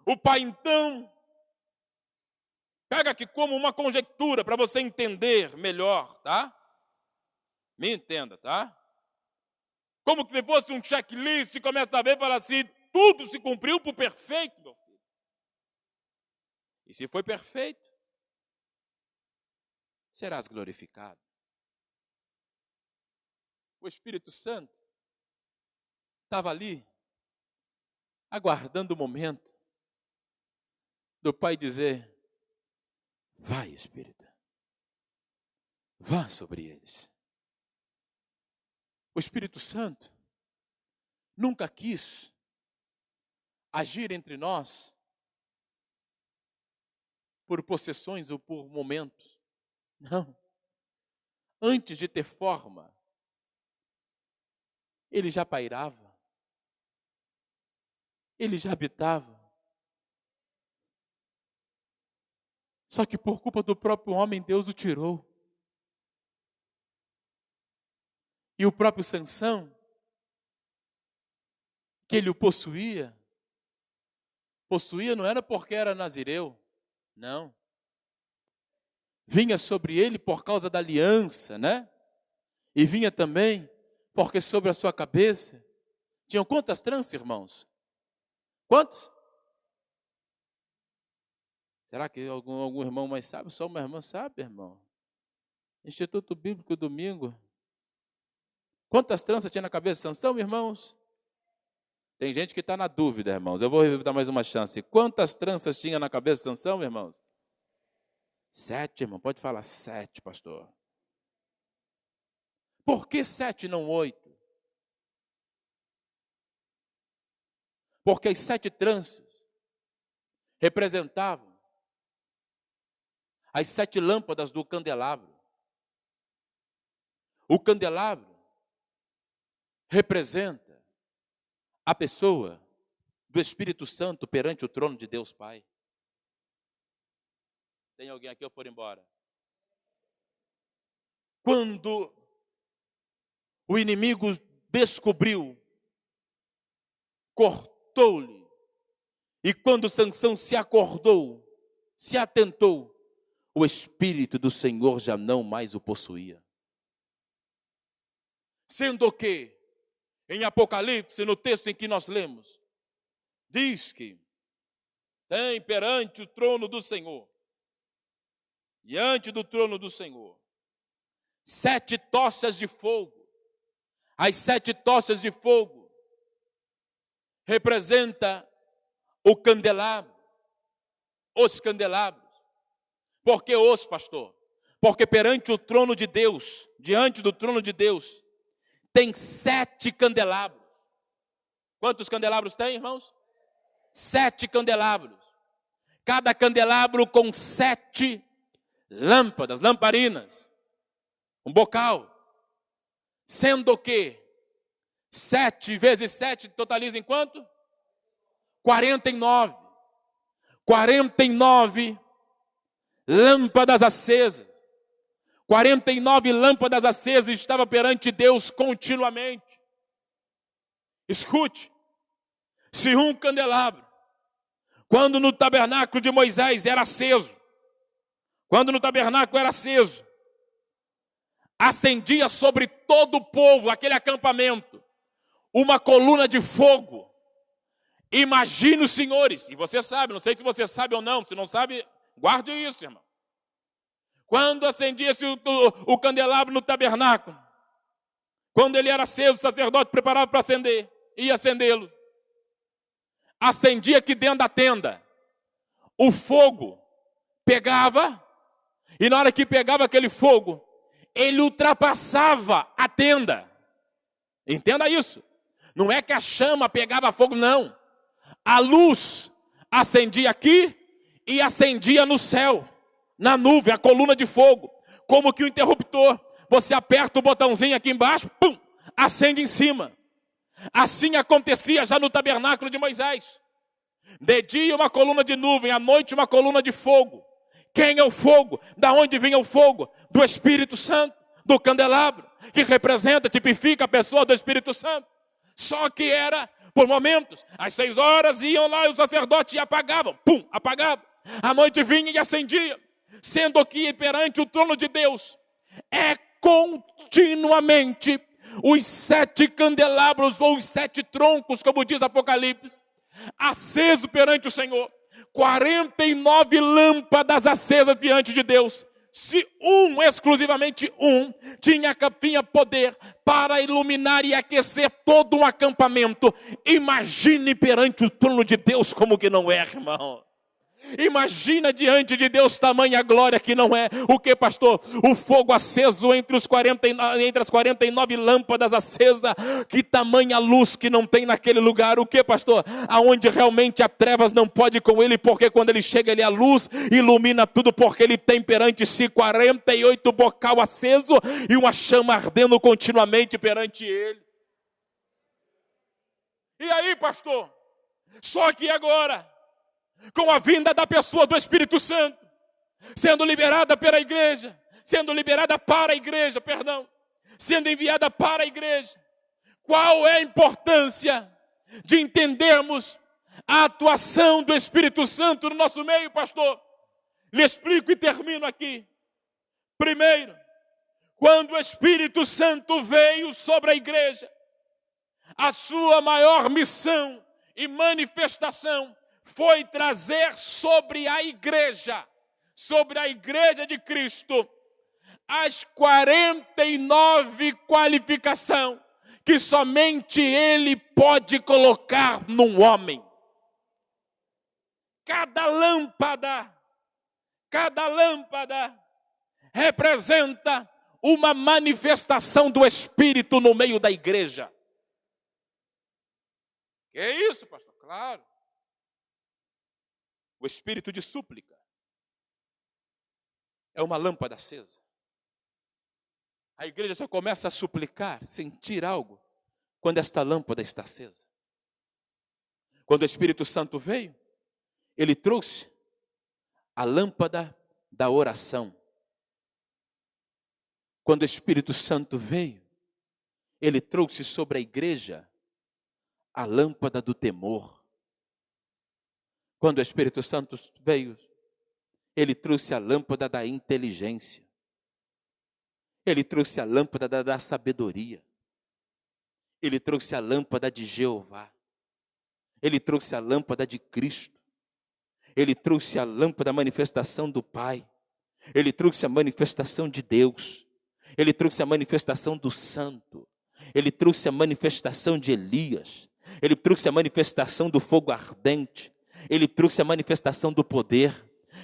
O pai então pega aqui como uma conjectura para você entender melhor, tá? Me entenda, tá? Como que se fosse um checklist e começa a ver e fala assim, tudo se cumpriu por perfeito, meu filho. E se foi perfeito, serás glorificado. O Espírito Santo estava ali, aguardando o momento do Pai dizer, vai, Espírito, vá sobre eles. O Espírito Santo nunca quis agir entre nós por possessões ou por momentos. Não. Antes de ter forma, Ele já pairava. Ele já habitava. Só que por culpa do próprio homem, Deus o tirou. E o próprio Sansão, que ele o possuía não era porque era nazireu, não. Vinha sobre ele por causa da aliança, né? E vinha também porque sobre a sua cabeça tinham quantas tranças, irmãos? Quantos? Será que algum irmão mais sabe? Só uma irmã sabe, irmão? Instituto Bíblico Domingo. Quantas tranças tinha na cabeça de Sansão, irmãos? Tem gente que está na dúvida, irmãos. Eu vou dar mais uma chance. Quantas tranças tinha na cabeça de Sansão, irmãos? 7, irmão. Pode falar 7, pastor. Por que 7 e não 8? Porque as 7 tranças representavam as 7 lâmpadas do candelabro. O candelabro representa a pessoa do Espírito Santo perante o trono de Deus Pai. Tem alguém aqui ou for embora? Quando o inimigo descobriu, cortou-lhe, e quando Sansão se acordou, se atentou, o Espírito do Senhor já não mais o possuía. Sendo que, em Apocalipse, no texto em que nós lemos, diz que tem perante o trono do Senhor, diante do trono do Senhor, 7 tochas de fogo. As 7 tochas de fogo representa o candelabro, os candelabros. Por que os, pastor? Porque perante o trono de Deus, diante do trono de Deus, tem 7 candelabros. Quantos candelabros tem, irmãos? 7 candelabros. Cada candelabro com 7 lâmpadas, lamparinas. Um bocal. Sendo que 7 vezes 7 totaliza em quanto? 49. 49 lâmpadas acesas. 49 lâmpadas acesas estavam perante Deus continuamente. Escute, se um candelabro, quando no tabernáculo de Moisés era aceso, acendia sobre todo o povo, aquele acampamento, uma coluna de fogo. Imagine os senhores, e você sabe, não sei se você sabe ou não, se não sabe, guarde isso, irmão. Quando acendia-se o candelabro no tabernáculo, quando ele era aceso, o sacerdote preparava para acender, ia acendê-lo. Acendia aqui dentro da tenda. O fogo pegava, e na hora que pegava aquele fogo, ele ultrapassava a tenda. Entenda isso. Não é que a chama pegava fogo, não. A luz acendia aqui e acendia no céu, na nuvem, a coluna de fogo. Como que o interruptor. Você aperta o botãozinho aqui embaixo, pum, acende em cima. Assim acontecia já no tabernáculo de Moisés. De dia uma coluna de nuvem, à noite uma coluna de fogo. Quem é o fogo? Da onde vinha o fogo? Do Espírito Santo, do candelabro, que representa, tipifica a pessoa do Espírito Santo. Só que era por momentos. Às 6 horas iam lá e os sacerdotes apagavam. Pum, apagavam. A noite vinha e acendia. Sendo que perante o trono de Deus é continuamente os 7 candelabros ou os 7 troncos, como diz Apocalipse, aceso perante o Senhor. 49 lâmpadas acesas diante de Deus. Se exclusivamente um, tinha poder para iluminar e aquecer todo um acampamento, imagine perante o trono de Deus como que não é, irmão. Imagina diante de Deus tamanha glória que não é. O que, pastor? O fogo aceso entre as 49 lâmpadas acesas. Que tamanha luz que não tem naquele lugar. O que, pastor? Aonde realmente a trevas não pode com ele, porque quando ele chega, ele é a luz, ilumina tudo, porque ele tem perante si 48 bocal aceso e uma chama ardendo continuamente perante ele. E aí, pastor? Só que agora, com a vinda da pessoa do Espírito Santo, sendo liberada para a igreja, sendo enviada para a igreja, qual é a importância de entendermos a atuação do Espírito Santo no nosso meio, pastor? Lhe explico e termino aqui. Primeiro, quando o Espírito Santo veio sobre a igreja, a sua maior missão e manifestação foi trazer sobre a igreja de Cristo, as 49 qualificações que somente Ele pode colocar num homem. Cada lâmpada representa uma manifestação do Espírito no meio da igreja. Que é isso, pastor? Claro. O espírito de súplica é uma lâmpada acesa. A igreja só começa a suplicar, sentir algo, quando esta lâmpada está acesa. Quando o Espírito Santo veio, ele trouxe a lâmpada da oração. Quando o Espírito Santo veio, ele trouxe sobre a igreja a lâmpada do temor. Quando o Espírito Santo veio, ele trouxe a lâmpada da inteligência. Ele trouxe a lâmpada da sabedoria. Ele trouxe a lâmpada de Jeová. Ele trouxe a lâmpada de Cristo. Ele trouxe a lâmpada da manifestação do Pai. Ele trouxe a manifestação de Deus. Ele trouxe a manifestação do Santo. Ele trouxe a manifestação de Elias. Ele trouxe a manifestação do fogo ardente. Ele trouxe a manifestação do poder.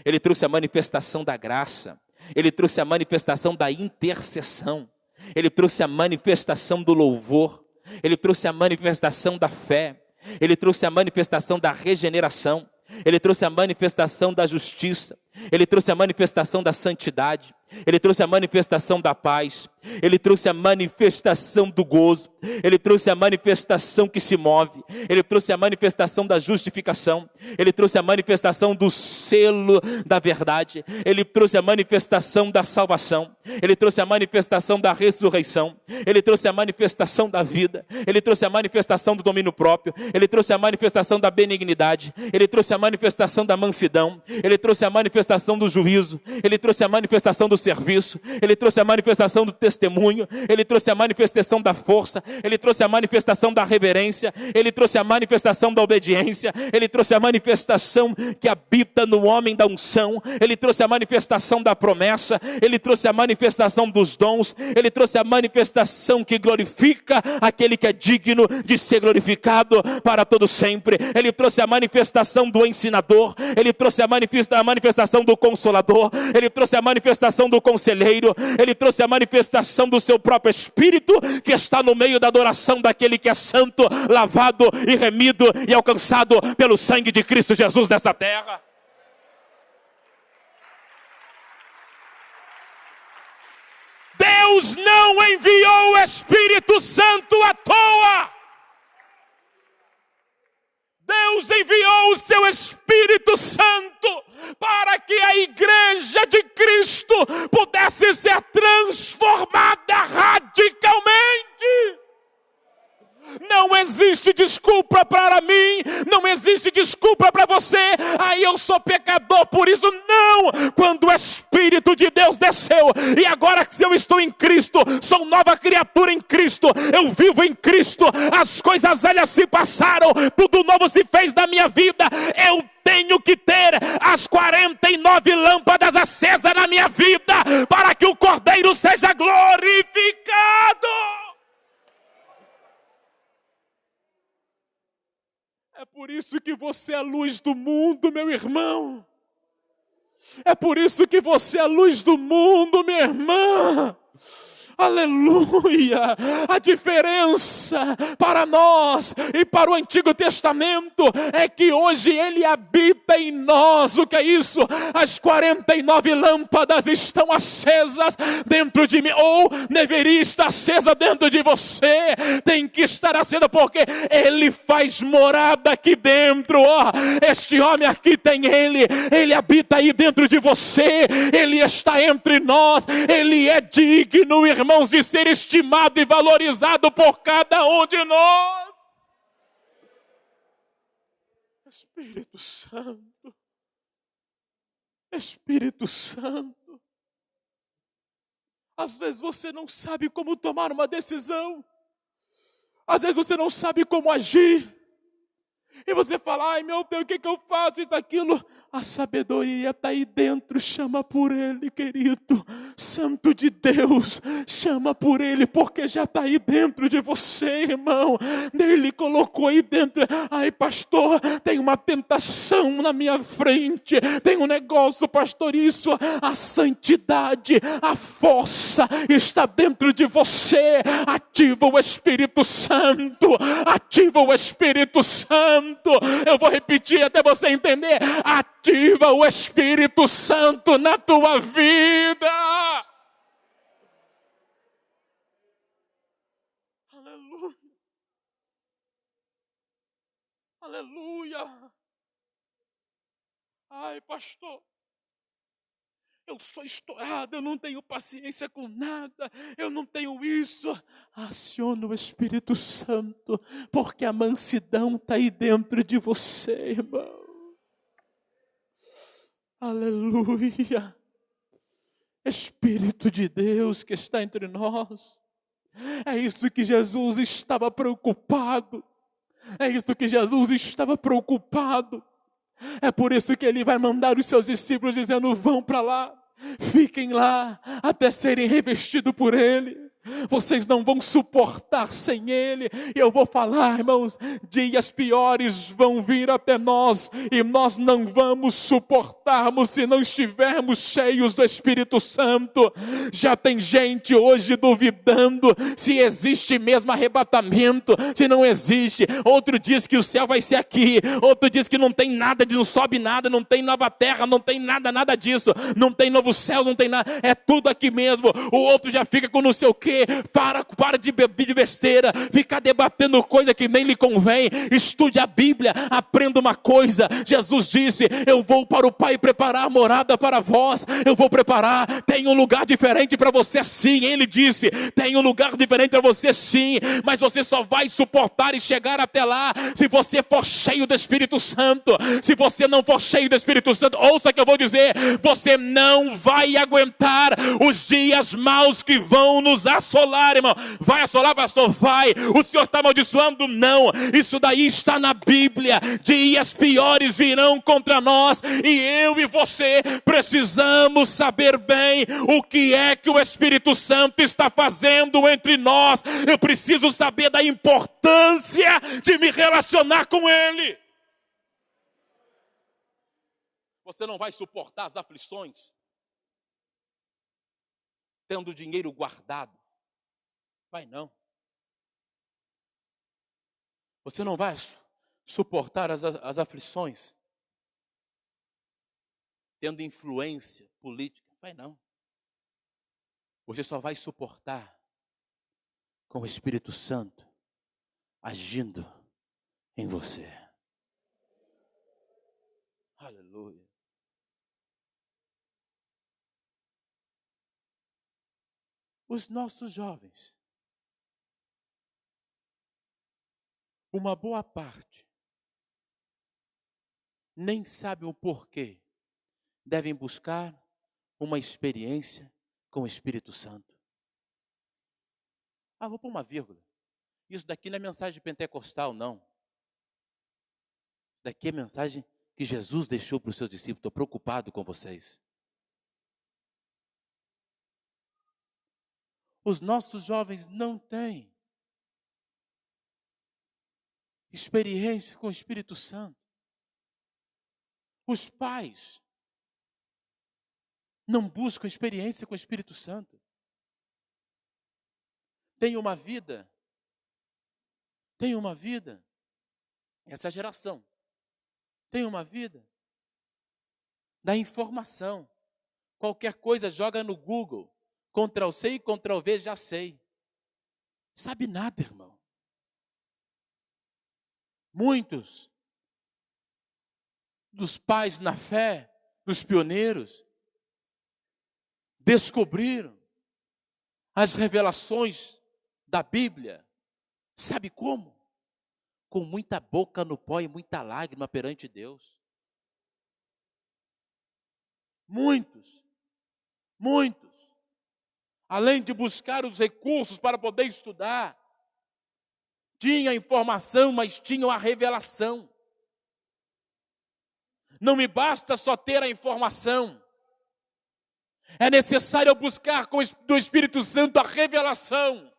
Ele trouxe a manifestação da graça. Ele trouxe a manifestação da intercessão. Ele trouxe a manifestação do louvor. Ele trouxe a manifestação da fé. Ele trouxe a manifestação da regeneração. Ele trouxe a manifestação da justiça. Ele trouxe a manifestação da santidade. Ele trouxe a manifestação da paz. Ele trouxe a manifestação do gozo. Ele trouxe a manifestação que se move. Ele trouxe a manifestação da justificação. Ele trouxe a manifestação do selo da verdade. Ele trouxe a manifestação da salvação. Ele trouxe a manifestação da ressurreição. Ele trouxe a manifestação da vida. Ele trouxe a manifestação do domínio próprio. Ele trouxe a manifestação da benignidade. Ele trouxe a manifestação da mansidão. Ele trouxe a manifestação manifestação do juízo, Ele trouxe a manifestação do serviço, Ele trouxe a manifestação do testemunho, Ele trouxe a manifestação da força, Ele trouxe a manifestação da reverência, Ele trouxe a manifestação da obediência, Ele trouxe a manifestação que habita no homem da unção, Ele trouxe a manifestação da promessa, Ele trouxe a manifestação dos dons, Ele trouxe a manifestação que glorifica aquele que é digno de ser glorificado para todo sempre. Ele trouxe a manifestação do ensinador, Ele trouxe a manifestação do consolador, Ele trouxe a manifestação do conselheiro, Ele trouxe a manifestação do seu próprio Espírito, que está no meio da adoração daquele que é santo, lavado e remido e alcançado pelo sangue de Cristo Jesus nessa terra. Deus não enviou o Espírito Santo à toa. Deus enviou o seu Espírito Santo para que a igreja de Cristo pudesse ser transformada radicalmente. Não existe desculpa para mim, não existe desculpa para você. Aí eu sou pecador, por isso não. Quando o Espírito de Deus desceu, e agora que eu estou em Cristo, sou nova criatura em Cristo, eu vivo em Cristo, as coisas velhas se passaram, tudo novo se fez na minha vida. Eu tenho que ter as 49 lâmpadas acesas na minha vida, para que o Cordeiro seja glorificado. É por isso que você é a luz do mundo, meu irmão. É por isso que você é a luz do mundo, minha irmã. Aleluia! A diferença para nós e para o Antigo Testamento é que hoje Ele habita em nós. O que é isso? As 49 lâmpadas estão acesas dentro de mim, ou deveria estar acesa dentro de você. Tem que estar acesa porque Ele faz morada aqui dentro. Este homem aqui tem Ele habita aí dentro de você. Ele está entre nós. Ele é digno, irmãos, de ser estimado e valorizado por cada um de nós. Espírito Santo, Espírito Santo. Às vezes você não sabe como tomar uma decisão, às vezes você não sabe como agir, e você fala: ai meu Deus, o que eu faço, isso, aquilo. A sabedoria está aí dentro, chama por Ele, querido. Santo de Deus, chama por Ele, porque já está aí dentro de você, irmão. Ele colocou aí dentro. Ai pastor, tem uma tentação na minha frente, tem um negócio, pastor, isso. A santidade, a força está dentro de você. Ativa o Espírito Santo, ativa o Espírito Santo. Eu vou repetir até você entender. Ativa o Espírito Santo na tua vida. Aleluia. Aleluia. Ai, pastor, eu sou estourado, eu não tenho paciência com nada, eu não tenho isso. Aciona o Espírito Santo, porque a mansidão está aí dentro de você, irmão. Aleluia. Espírito de Deus que está entre nós. É isso que Jesus estava preocupado. É isso que Jesus estava preocupado. É por isso que Ele vai mandar os seus discípulos dizendo: vão para lá, fiquem lá até serem revestidos por Ele. Vocês não vão suportar sem Ele. E eu vou falar, irmãos, dias piores vão vir até nós, e nós não vamos suportarmos se não estivermos cheios do Espírito Santo. Já tem gente hoje duvidando se existe mesmo arrebatamento, se não existe. Outro diz que o céu vai ser aqui, outro diz que não tem nada, não sobe nada, não tem nova terra, não tem nada disso, não tem novo céu, não tem nada, é tudo aqui mesmo. O outro já fica com não sei o quê, quê? Para de besteira, ficar debatendo coisa que nem lhe convém. Estude a Bíblia, aprenda uma coisa. Jesus disse: eu vou para o Pai preparar a morada para vós. Eu vou preparar, tem um lugar diferente para você sim. Ele disse: tem um lugar diferente para você sim, mas você só vai suportar e chegar até lá se você for cheio do Espírito Santo. Se você não for cheio do Espírito Santo, ouça o que eu vou dizer, você não vai aguentar os dias maus que vão nos assolar, irmão. Vai assolar, pastor? Vai. O Senhor está amaldiçoando? Não. Isso daí está na Bíblia. Dias piores virão contra nós, e eu e você precisamos saber bem o que é que o Espírito Santo está fazendo entre nós. Eu preciso saber da importância de me relacionar com Ele. Você não vai suportar as aflições tendo o dinheiro guardado. Vai não. Você não vai suportar as aflições tendo influência política. Vai não. Você só vai suportar com o Espírito Santo agindo em você. Aleluia. Os nossos jovens, uma boa parte, nem sabem o porquê devem buscar uma experiência com o Espírito Santo. Vou pôr uma vírgula. Isso daqui não é mensagem pentecostal, não. Isso daqui é mensagem que Jesus deixou para os seus discípulos. Estou preocupado com vocês. Os nossos jovens não têm experiência com o Espírito Santo. Os pais não buscam experiência com o Espírito Santo. Tem uma vida, essa geração, tem uma vida da informação. Qualquer coisa joga no Google, Ctrl+C e Ctrl+V, já sei. Sabe nada, irmão. Muitos dos pais na fé, dos pioneiros, descobriram as revelações da Bíblia. Sabe como? Com muita boca no pó e muita lágrima perante Deus. Muitos, além de buscar os recursos para poder estudar, tinha a informação, mas tinham a revelação. Não me basta só ter a informação. É necessário eu buscar do Espírito Santo a revelação.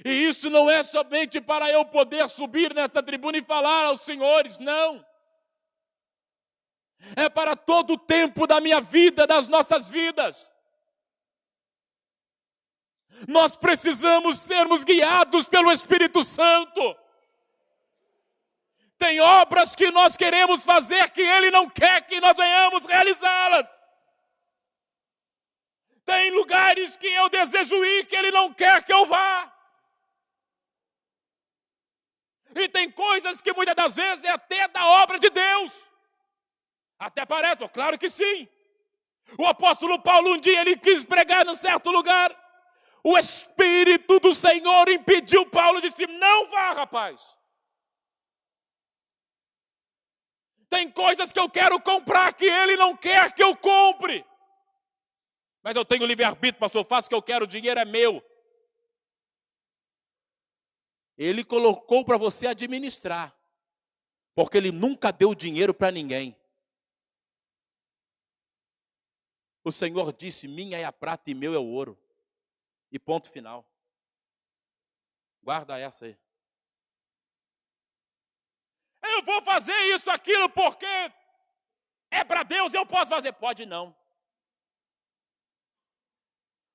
E isso não é somente para eu poder subir nesta tribuna e falar aos senhores, não. É para todo o tempo da minha vida, das nossas vidas. Nós precisamos sermos guiados pelo Espírito Santo. Tem obras que nós queremos fazer que Ele não quer que nós venhamos realizá-las. Tem lugares que eu desejo ir que Ele não quer que eu vá. E tem coisas que muitas das vezes é até da obra de Deus. Até parece, claro que sim. O apóstolo Paulo um dia ele quis pregar num certo lugar. O Espírito do Senhor impediu Paulo, disse: não vá, rapaz. Tem coisas que eu quero comprar que Ele não quer que eu compre. Mas eu tenho livre-arbítrio, pastor, eu faço o que eu quero, o dinheiro é meu. Ele colocou para você administrar, porque Ele nunca deu dinheiro para ninguém. O Senhor disse: minha é a prata e meu é o ouro. E ponto final. Guarda essa aí. Eu vou fazer isso, aquilo, porque é para Deus, eu posso fazer. Pode não.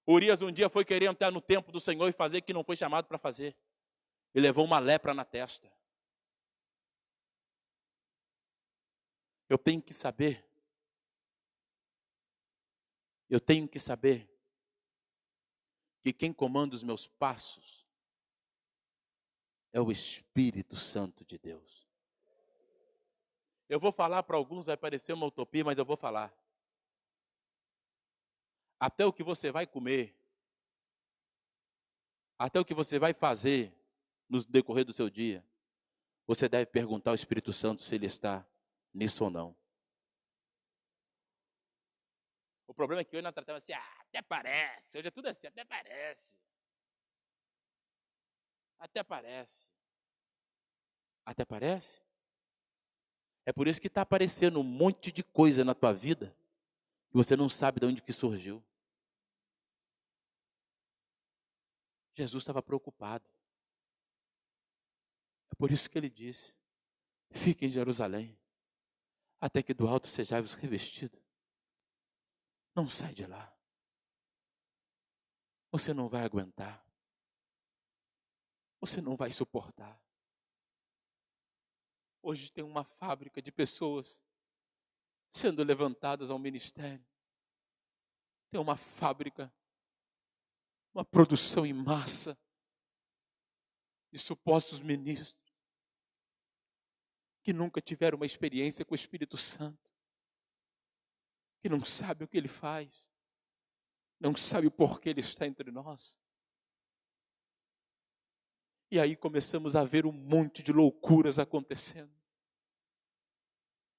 Urias um dia foi querer entrar no templo do Senhor e fazer o que não foi chamado para fazer. E levou uma lepra na testa. Eu tenho que saber que quem comanda os meus passos é o Espírito Santo de Deus. Eu vou falar para alguns, vai parecer uma utopia, mas eu vou falar. Até o que você vai comer, até o que você vai fazer no decorrer do seu dia, você deve perguntar ao Espírito Santo se ele está nisso ou não. O problema é que hoje nós tratamos assim, até parece, hoje é tudo assim, até parece. Até parece. Até parece? É por isso que está aparecendo um monte de coisa na tua vida que você não sabe de onde que surgiu. Jesus estava preocupado. É por isso que ele disse, fique em Jerusalém, até que do alto sejais revestidos. Não sai de lá. Você não vai aguentar. Você não vai suportar. Hoje tem uma fábrica de pessoas sendo levantadas ao ministério. Tem uma fábrica, uma produção em massa de supostos ministros que nunca tiveram uma experiência com o Espírito Santo, que não sabe o que ele faz, não sabe o porquê ele está entre nós. E aí começamos a ver um monte de loucuras acontecendo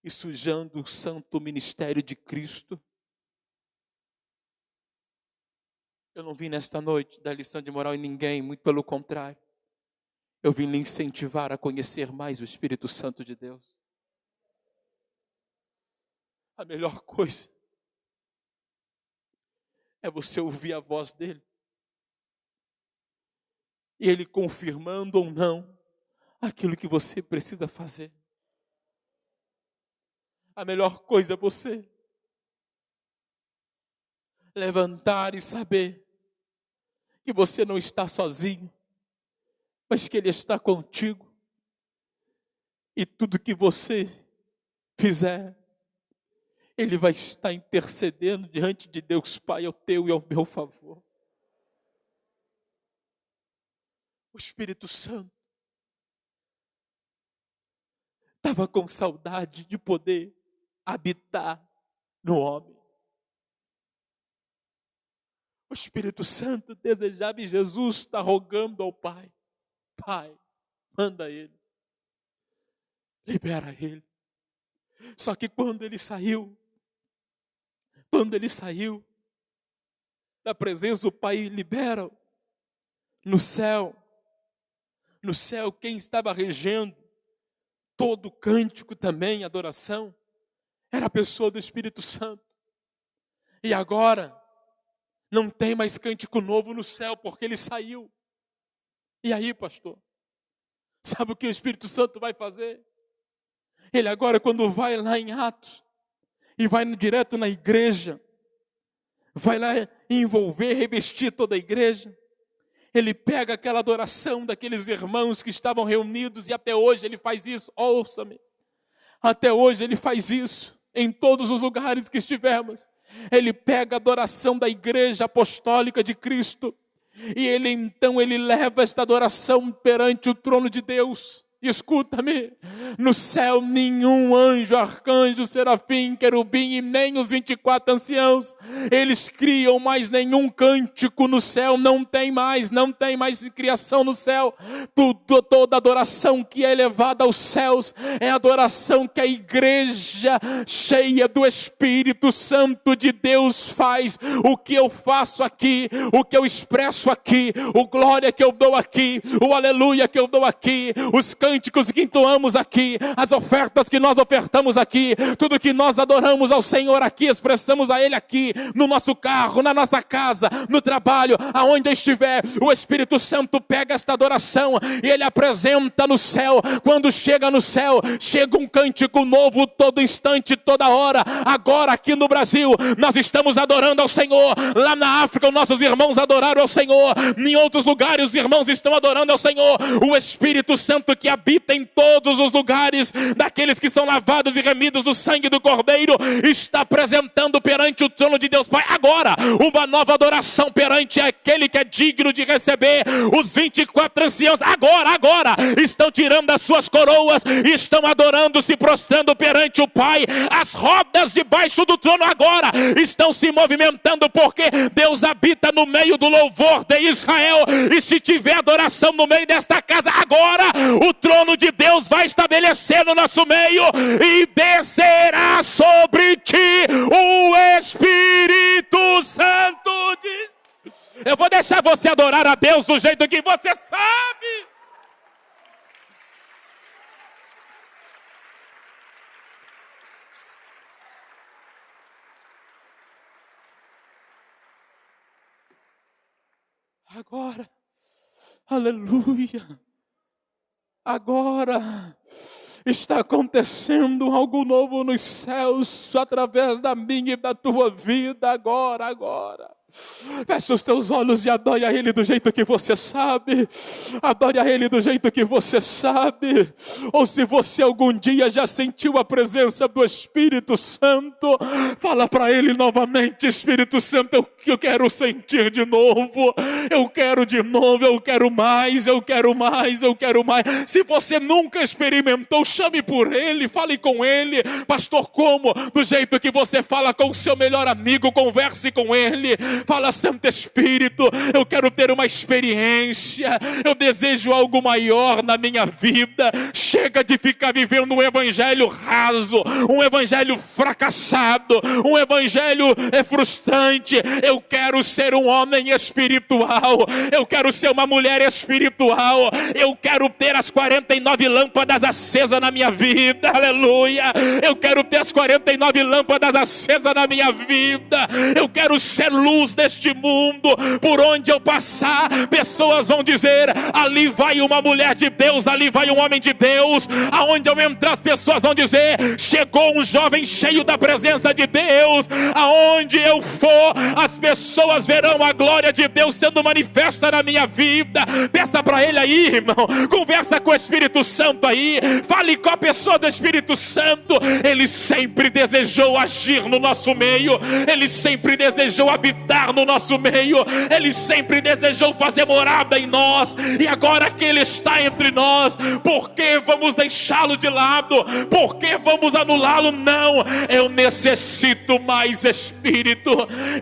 e sujando o santo ministério de Cristo. Eu não vim nesta noite dar lição de moral em ninguém, muito pelo contrário. Eu vim lhe incentivar a conhecer mais o Espírito Santo de Deus. A melhor coisa é você ouvir a voz dele. E ele confirmando ou não aquilo que você precisa fazer. A melhor coisa é você levantar e saber que você não está sozinho, mas que ele está contigo. E tudo que você fizer, ele vai estar intercedendo diante de Deus Pai ao teu e ao meu favor. O Espírito Santo estava com saudade de poder habitar no homem. O Espírito Santo desejava e Jesus está rogando ao Pai. Pai, manda ele. Libera ele. Só que quando ele saiu da presença do Pai, libera no céu. No céu, quem estava regendo todo o cântico também, adoração, era a pessoa do Espírito Santo. E agora, não tem mais cântico novo no céu, porque ele saiu. E aí, pastor, sabe o que o Espírito Santo vai fazer? Ele agora, quando vai lá em Atos, e vai direto na igreja, vai lá envolver, revestir toda a igreja, ele pega aquela adoração daqueles irmãos que estavam reunidos, e até hoje ele faz isso, ouça-me, até hoje ele faz isso, em todos os lugares que estivermos, ele pega a adoração da igreja apostólica de Cristo, e ele leva esta adoração perante o trono de Deus. Escuta-me, no céu nenhum anjo, arcanjo, serafim, querubim e nem os 24 anciãos, eles criam mais nenhum cântico no céu, não tem mais criação no céu. Toda adoração que é elevada aos céus é adoração que a igreja cheia do Espírito Santo de Deus faz. O que eu faço aqui, o que eu expresso aqui, o glória que eu dou aqui, o aleluia que eu dou aqui, os cânticos que entoamos aqui, as ofertas que nós ofertamos aqui, tudo que nós adoramos ao Senhor aqui, expressamos a Ele aqui, no nosso carro, na nossa casa, no trabalho, aonde estiver, o Espírito Santo pega esta adoração e Ele apresenta no céu. Quando chega no céu, chega um cântico novo todo instante, toda hora. Agora aqui no Brasil, nós estamos adorando ao Senhor. Lá na África, os nossos irmãos adoraram ao Senhor. Em outros lugares, os irmãos estão adorando ao Senhor. O Espírito Santo que habita habita em todos os lugares daqueles que são lavados e remidos do sangue do Cordeiro, está apresentando perante o trono de Deus Pai agora uma nova adoração perante aquele que é digno de receber. Os 24 anciãos agora estão tirando as suas coroas e estão adorando, se prostrando perante o Pai. As rodas debaixo do trono agora estão se movimentando, porque Deus habita no meio do louvor de Israel. E se tiver adoração no meio desta casa agora, o trono de Deus vai estabelecer no nosso meio e descerá sobre ti o Espírito Santo de... Eu vou deixar você adorar a Deus do jeito que você sabe. Agora, aleluia, agora está acontecendo algo novo nos céus, através da minha e da tua vida, agora. Feche os teus olhos e adore a Ele do jeito que você sabe. Adore a Ele do jeito que você sabe. Ou se você algum dia já sentiu a presença do Espírito Santo, fala para Ele novamente: Espírito Santo, eu quero sentir de novo. Eu quero de novo, eu quero mais. Se você nunca experimentou, chame por Ele, fale com Ele. Pastor, como? Do jeito que você fala com o seu melhor amigo, converse com Ele. Fala: Santo Espírito, eu quero ter uma experiência, eu desejo algo maior na minha vida. Chega de ficar vivendo um evangelho raso, um evangelho fracassado, um evangelho frustrante. Eu quero ser um homem espiritual, eu quero ser uma mulher espiritual, eu quero ter as 49 lâmpadas acesas na minha vida, aleluia. Eu quero ter as 49 lâmpadas acesas na minha vida, eu quero ser luz deste mundo. Por onde eu passar, pessoas vão dizer: ali vai uma mulher de Deus, ali vai um homem de Deus. Aonde eu entrar, as pessoas vão dizer: chegou um jovem cheio da presença de Deus. Aonde eu for, as pessoas verão a glória de Deus sendo manifesta na minha vida. Peça para Ele aí, irmão, conversa com o Espírito Santo aí, fale com a pessoa do Espírito Santo. Ele sempre desejou agir no nosso meio, Ele sempre desejou habitar no nosso meio, Ele sempre desejou fazer morada em nós. E agora que Ele está entre nós, por que vamos deixá-lo de lado? Por que vamos anulá-lo? Não, eu necessito mais Espírito,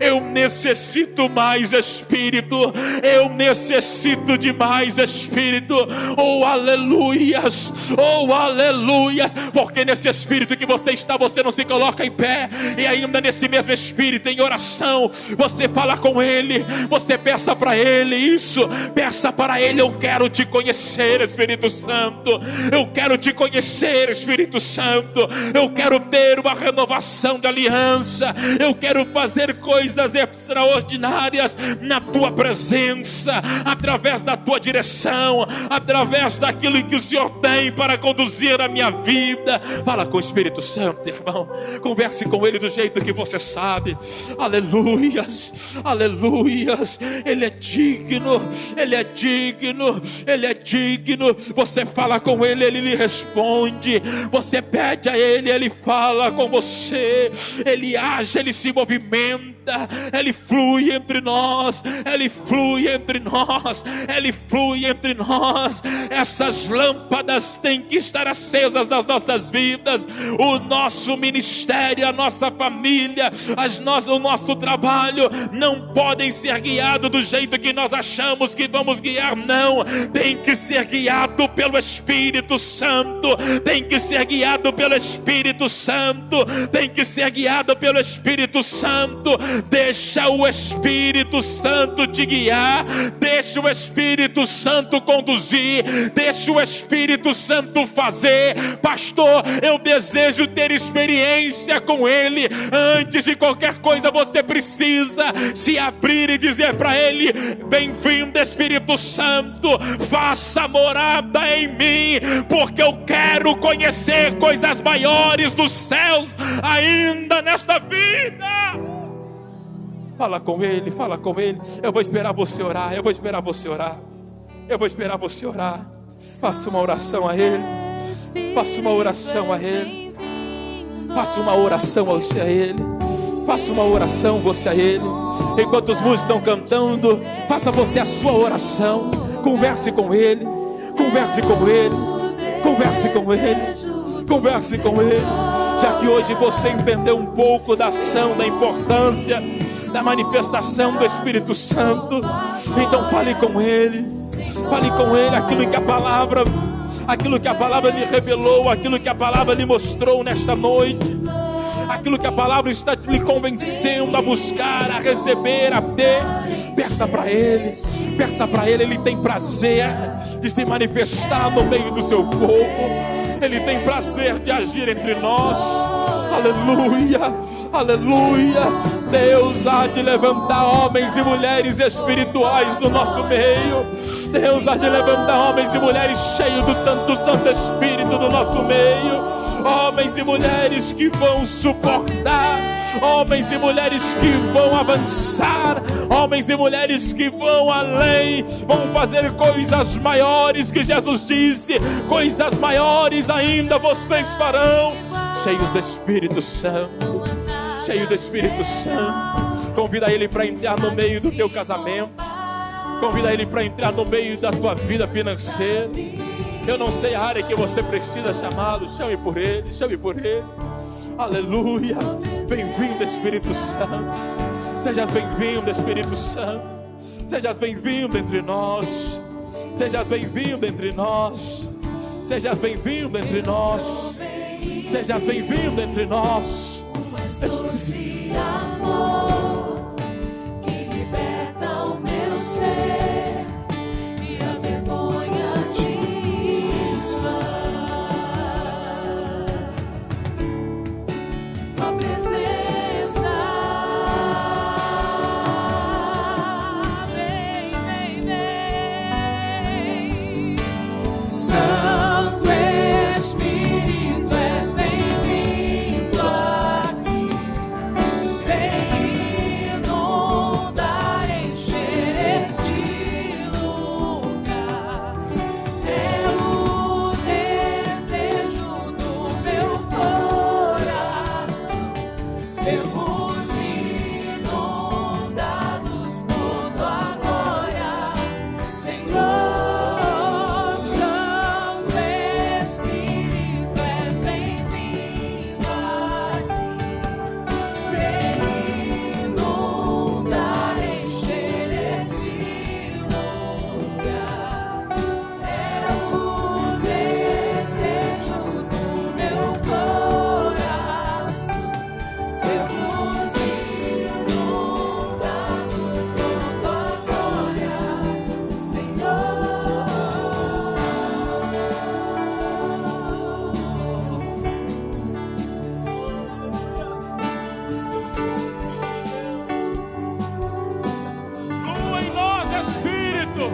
eu necessito mais Espírito, eu necessito de mais Espírito. Oh aleluias, porque nesse Espírito que você está, você não se coloca em pé, e ainda nesse mesmo Espírito, em oração, você fala com Ele, você peça para Ele isso, peça para Ele: eu quero te conhecer, Espírito Santo, eu quero te conhecer, Espírito Santo, eu quero ter uma renovação de aliança, eu quero fazer coisas extraordinárias na tua presença, através da tua direção, através daquilo que o Senhor tem para conduzir a minha vida. Fala com o Espírito Santo, irmão, converse com Ele do jeito que você sabe. Aleluias, Ele é digno, Ele é digno, Ele é digno. Você fala com Ele, Ele lhe responde. Você pede a Ele, Ele fala com você. Ele age, Ele se movimenta, Ele flui entre nós, Ele flui entre nós, Ele flui entre nós. Essas lâmpadas têm que estar acesas nas nossas vidas. O nosso ministério, a nossa família, o nosso trabalho não podem ser guiados do jeito que nós achamos que vamos guiar, não. Tem que ser guiado pelo Espírito Santo, tem que ser guiado pelo Espírito Santo, tem que ser guiado pelo Espírito Santo. Deixa o Espírito Santo te guiar, deixa o Espírito Santo conduzir, deixa o Espírito Santo fazer. Pastor, eu desejo ter experiência com Ele. Antes de qualquer coisa, você precisa se abrir e dizer para Ele: bem-vindo, Espírito Santo, faça morada em mim, porque eu quero conhecer coisas maiores dos céus ainda nesta vida. Fala com Ele, fala com Ele. Eu vou esperar você orar, eu vou esperar você orar, eu vou esperar você orar. Faça uma oração a Ele. Faça uma oração a Ele. Faça uma oração a Ele. Faça uma oração você a Ele. Enquanto os músicos estão cantando, faça você a sua oração. Converse com Ele. Converse com Ele. Converse com Ele. Converse com Ele. Já que hoje você entendeu um pouco da ação, da importância, da manifestação do Espírito Santo, então fale com Ele. Fale com Ele aquilo que a palavra lhe revelou, aquilo que a palavra lhe mostrou nesta noite, aquilo que a palavra está lhe convencendo a buscar, a receber, a ter. Peça para Ele, Ele tem prazer de se manifestar no meio do seu povo. Ele tem prazer de agir entre nós. Aleluia, aleluia. Deus há de levantar homens e mulheres espirituais do nosso meio. Deus há de levantar homens e mulheres cheios do Santo Espírito do nosso meio. Homens e mulheres que vão suportar, homens e mulheres que vão avançar, homens e mulheres que vão além, vão fazer coisas maiores que Jesus disse, coisas maiores ainda vocês farão, cheios do Espírito Santo, cheio do Espírito Santo. Convida Ele para entrar no meio do teu casamento, convida Ele para entrar no meio da tua vida financeira. Eu não sei a área que você precisa chamá-lo, chame por Ele, chame por Ele. Aleluia, bem-vindo Espírito Santo. Sejas bem-vindo Espírito Santo. Sejas bem-vindo entre nós. Sejas bem-vindo entre nós. Sejas bem-vindo entre nós. Sejas bem-vindo entre nós. Esse amor que liberta o meu ser e a vergonha desfaz. Tua presença vem, vem, vem. Santo Espírito, és bem-vindo aqui. Vem inundar, encher este lugar. É o desejo do meu coração, sermos inundados por tua glória, Senhor. Santo Espírito, és bem-vindo aqui. Vem inundar, encher este lugar. É o desejo do meu coração, sermos inundados por tua glória, Senhor. Flua em nós, Espírito.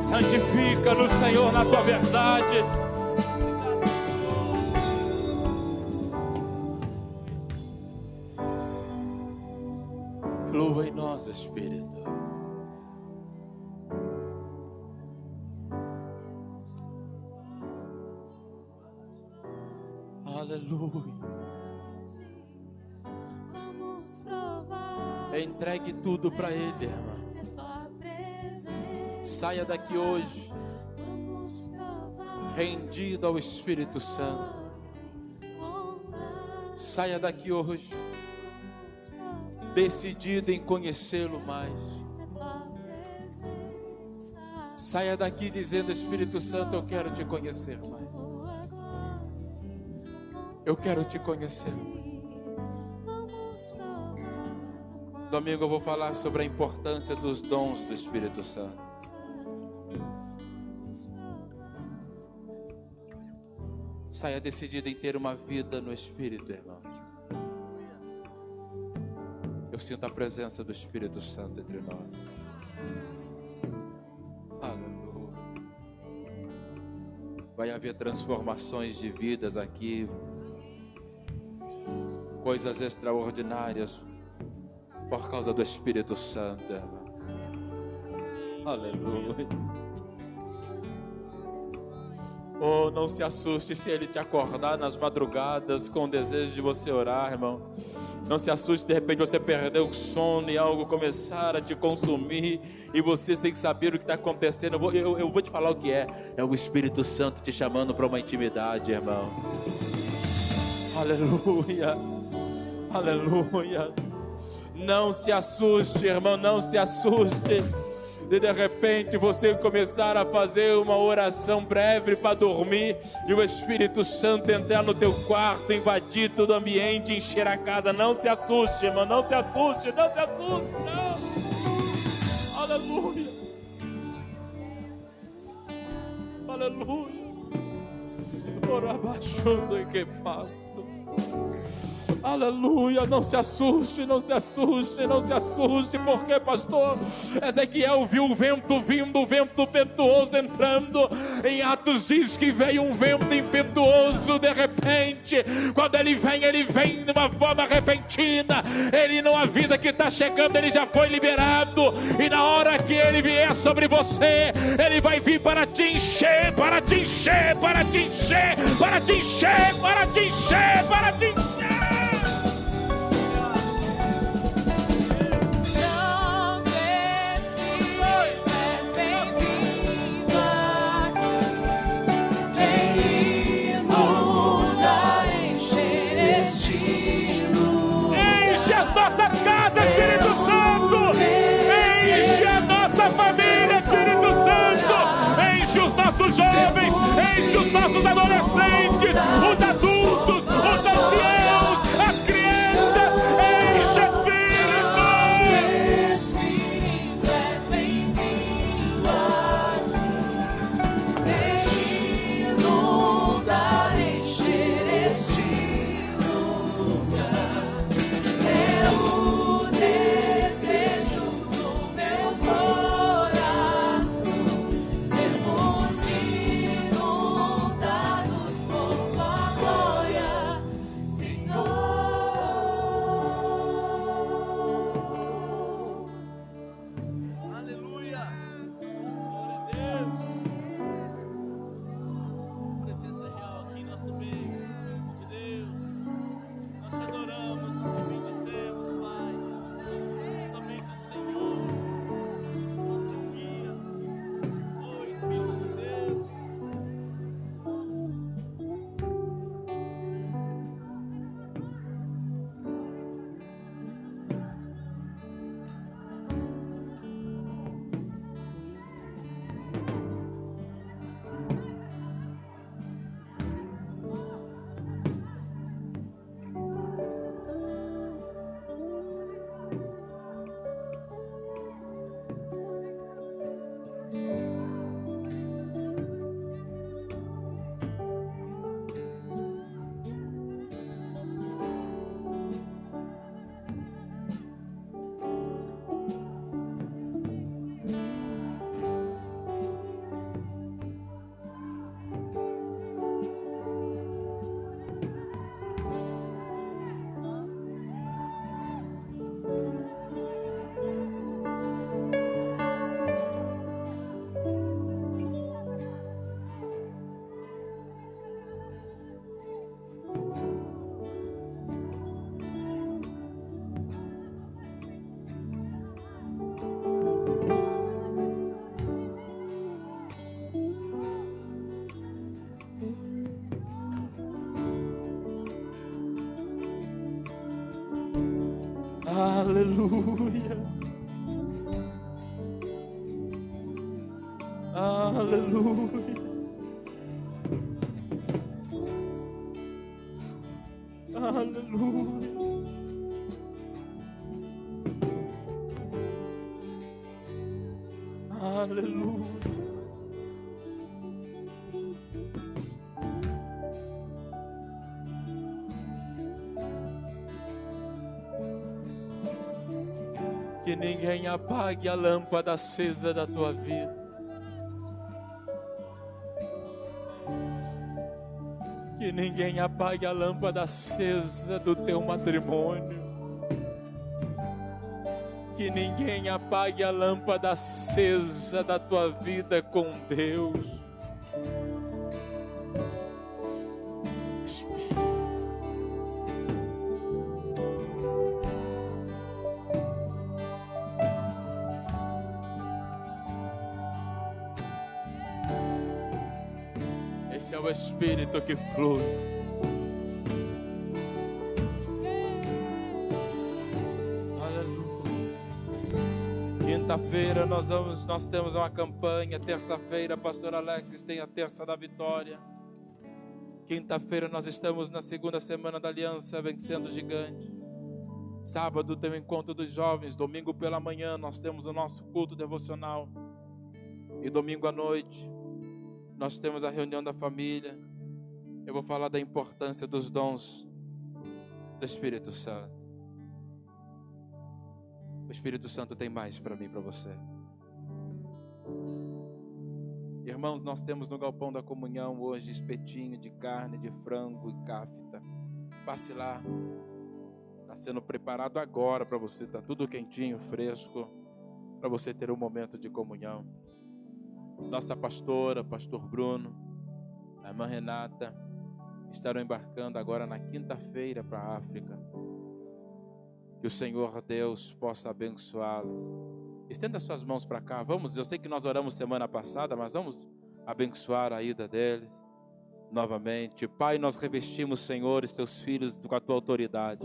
Santifica-nos, Senhor, na tua verdade. Flua em nós, Espírito. Aleluia. Vamos provar Entregue tudo para Ele, irmã. a tua presença. Saia daqui hoje Vamos provar rendido ao Espírito Santo. Saia daqui hoje decidido em conhecê-lo mais. a tua presença. Saia daqui dizendo: Espírito Santo, eu quero te conhecer mais. Eu quero te conhecer. Vamos provar Domingo eu vou falar sobre a importância dos dons do Espírito Santo. Saia decidido em ter uma vida no Espírito, irmão. Eu sinto a presença do Espírito Santo entre nós. Aleluia. Vai haver transformações de vidas aqui. Coisas extraordinárias por causa do Espírito Santo, irmão. Aleluia. Oh, não se assuste se ele te acordar nas madrugadas com o desejo de você orar, irmão. Não se assuste, de repente você perder o sono e algo começar a te consumir e você sem saber o que está acontecendo. Eu vou te falar o que é. É o Espírito Santo te chamando para uma intimidade, irmão. Aleluia. Aleluia. Não se assuste, irmão, não se assuste. De repente você começar a fazer uma oração breve para dormir e o Espírito Santo entrar no teu quarto, invadir todo o ambiente, encher a casa. Não se assuste, irmão, não se assuste, não se assuste, não. Aleluia. Aleluia. Ora baixando e que faço. Aleluia, não se assuste, não se assuste, não se assuste, porque pastor, Ezequiel viu o vento vindo, o vento impetuoso entrando. Em Atos diz que veio um vento impetuoso de repente. Quando ele vem de uma forma repentina, ele não avisa que está chegando, ele já foi liberado. E na hora que ele vier sobre você, ele vai vir para te encher, para te encher, para te encher, para te encher, para te encher, para te encher. Jovens, enche os nossos adolescentes, os adultos, os anciãos, as crianças, enche Espírito. Espírito és bem-vindo aqui, vem inundar, encher este lugar. É o desejo do meu coração. Aleluia. Aleluia. Aleluia. Aleluia. Que ninguém apague a lâmpada acesa da tua vida. Que ninguém apague a lâmpada acesa do teu matrimônio. que ninguém apague a lâmpada acesa da tua vida com Deus. Esse é o Espírito que flui. Quinta-feira nós temos uma campanha. Terça-feira, pastor Alex tem a Terça da Vitória. Quinta-feira nós estamos na segunda semana da Aliança, Vencendo o Gigante. Sábado tem o encontro dos jovens. Domingo pela manhã nós temos o nosso culto devocional. E domingo à noite nós temos a reunião da família. Eu vou falar da importância dos dons do Espírito Santo. O Espírito Santo tem mais para mim e para você. Irmãos, nós temos no galpão da comunhão hoje espetinho de carne, de frango e cáfita. Passe lá. Está sendo preparado agora para você. Está tudo quentinho, fresco, para você ter um momento de comunhão. Nossa pastora, pastor Bruno, a irmã Renata, estarão embarcando agora na quinta-feira para a África. Que o Senhor Deus possa abençoá-las. Estenda suas mãos para cá. Vamos, eu sei que nós oramos semana passada, mas vamos abençoar a ida deles novamente. Pai, nós revestimos, Senhor, os teus filhos com a tua autoridade.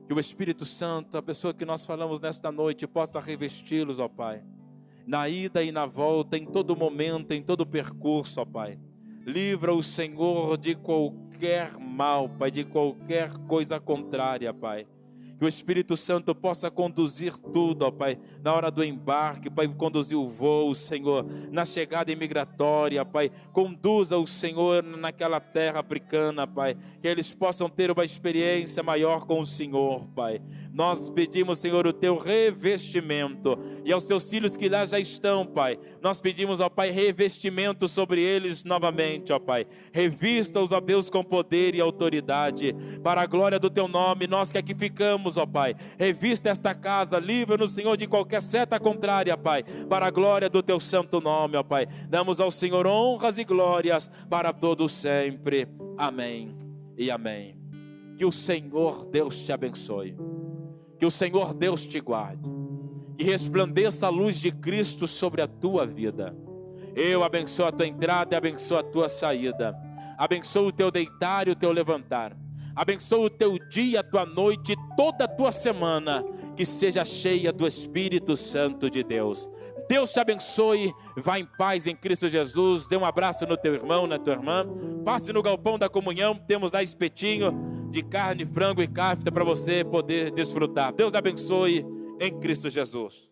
Que o Espírito Santo, a pessoa que nós falamos nesta noite, possa revesti-los, ó Pai. Na ida e na volta, em todo momento, em todo percurso, ó Pai. Livra o Senhor de qualquer mal, Pai, de qualquer coisa contrária, Pai. Que o Espírito Santo possa conduzir tudo, ó Pai, na hora do embarque, Pai, conduzir o voo, Senhor, na chegada imigratória, Pai, conduza o Senhor naquela terra africana, Pai, que eles possam ter uma experiência maior com o Senhor, Pai. Nós pedimos, Senhor, o teu revestimento, e aos seus filhos que lá já estão, Pai, nós pedimos, ó Pai, revestimento sobre eles novamente, ó Pai. Revista-os, ó Deus, com poder e autoridade, para a glória do teu nome. Nós que aqui ficamos, ó Pai, revista esta casa, livra-nos, Senhor, de qualquer seta contrária, Pai, para a glória do teu santo nome, ó Pai. Damos ao Senhor honras e glórias para todos sempre. Amém e amém. Que o Senhor Deus te abençoe, que o Senhor Deus te guarde, que resplandeça a luz de Cristo sobre a tua vida. Eu abençoo a tua entrada e abençoo a tua saída. Abençoo o teu deitar e o teu levantar. Abençoa o teu dia, a tua noite, toda a tua semana, que seja cheia do Espírito Santo de Deus. Deus te abençoe, vá em paz em Cristo Jesus. Dê um abraço no teu irmão, na tua irmã. Passe no galpão da comunhão, temos lá espetinho de carne, frango e cáfita para você poder desfrutar. Deus te abençoe em Cristo Jesus.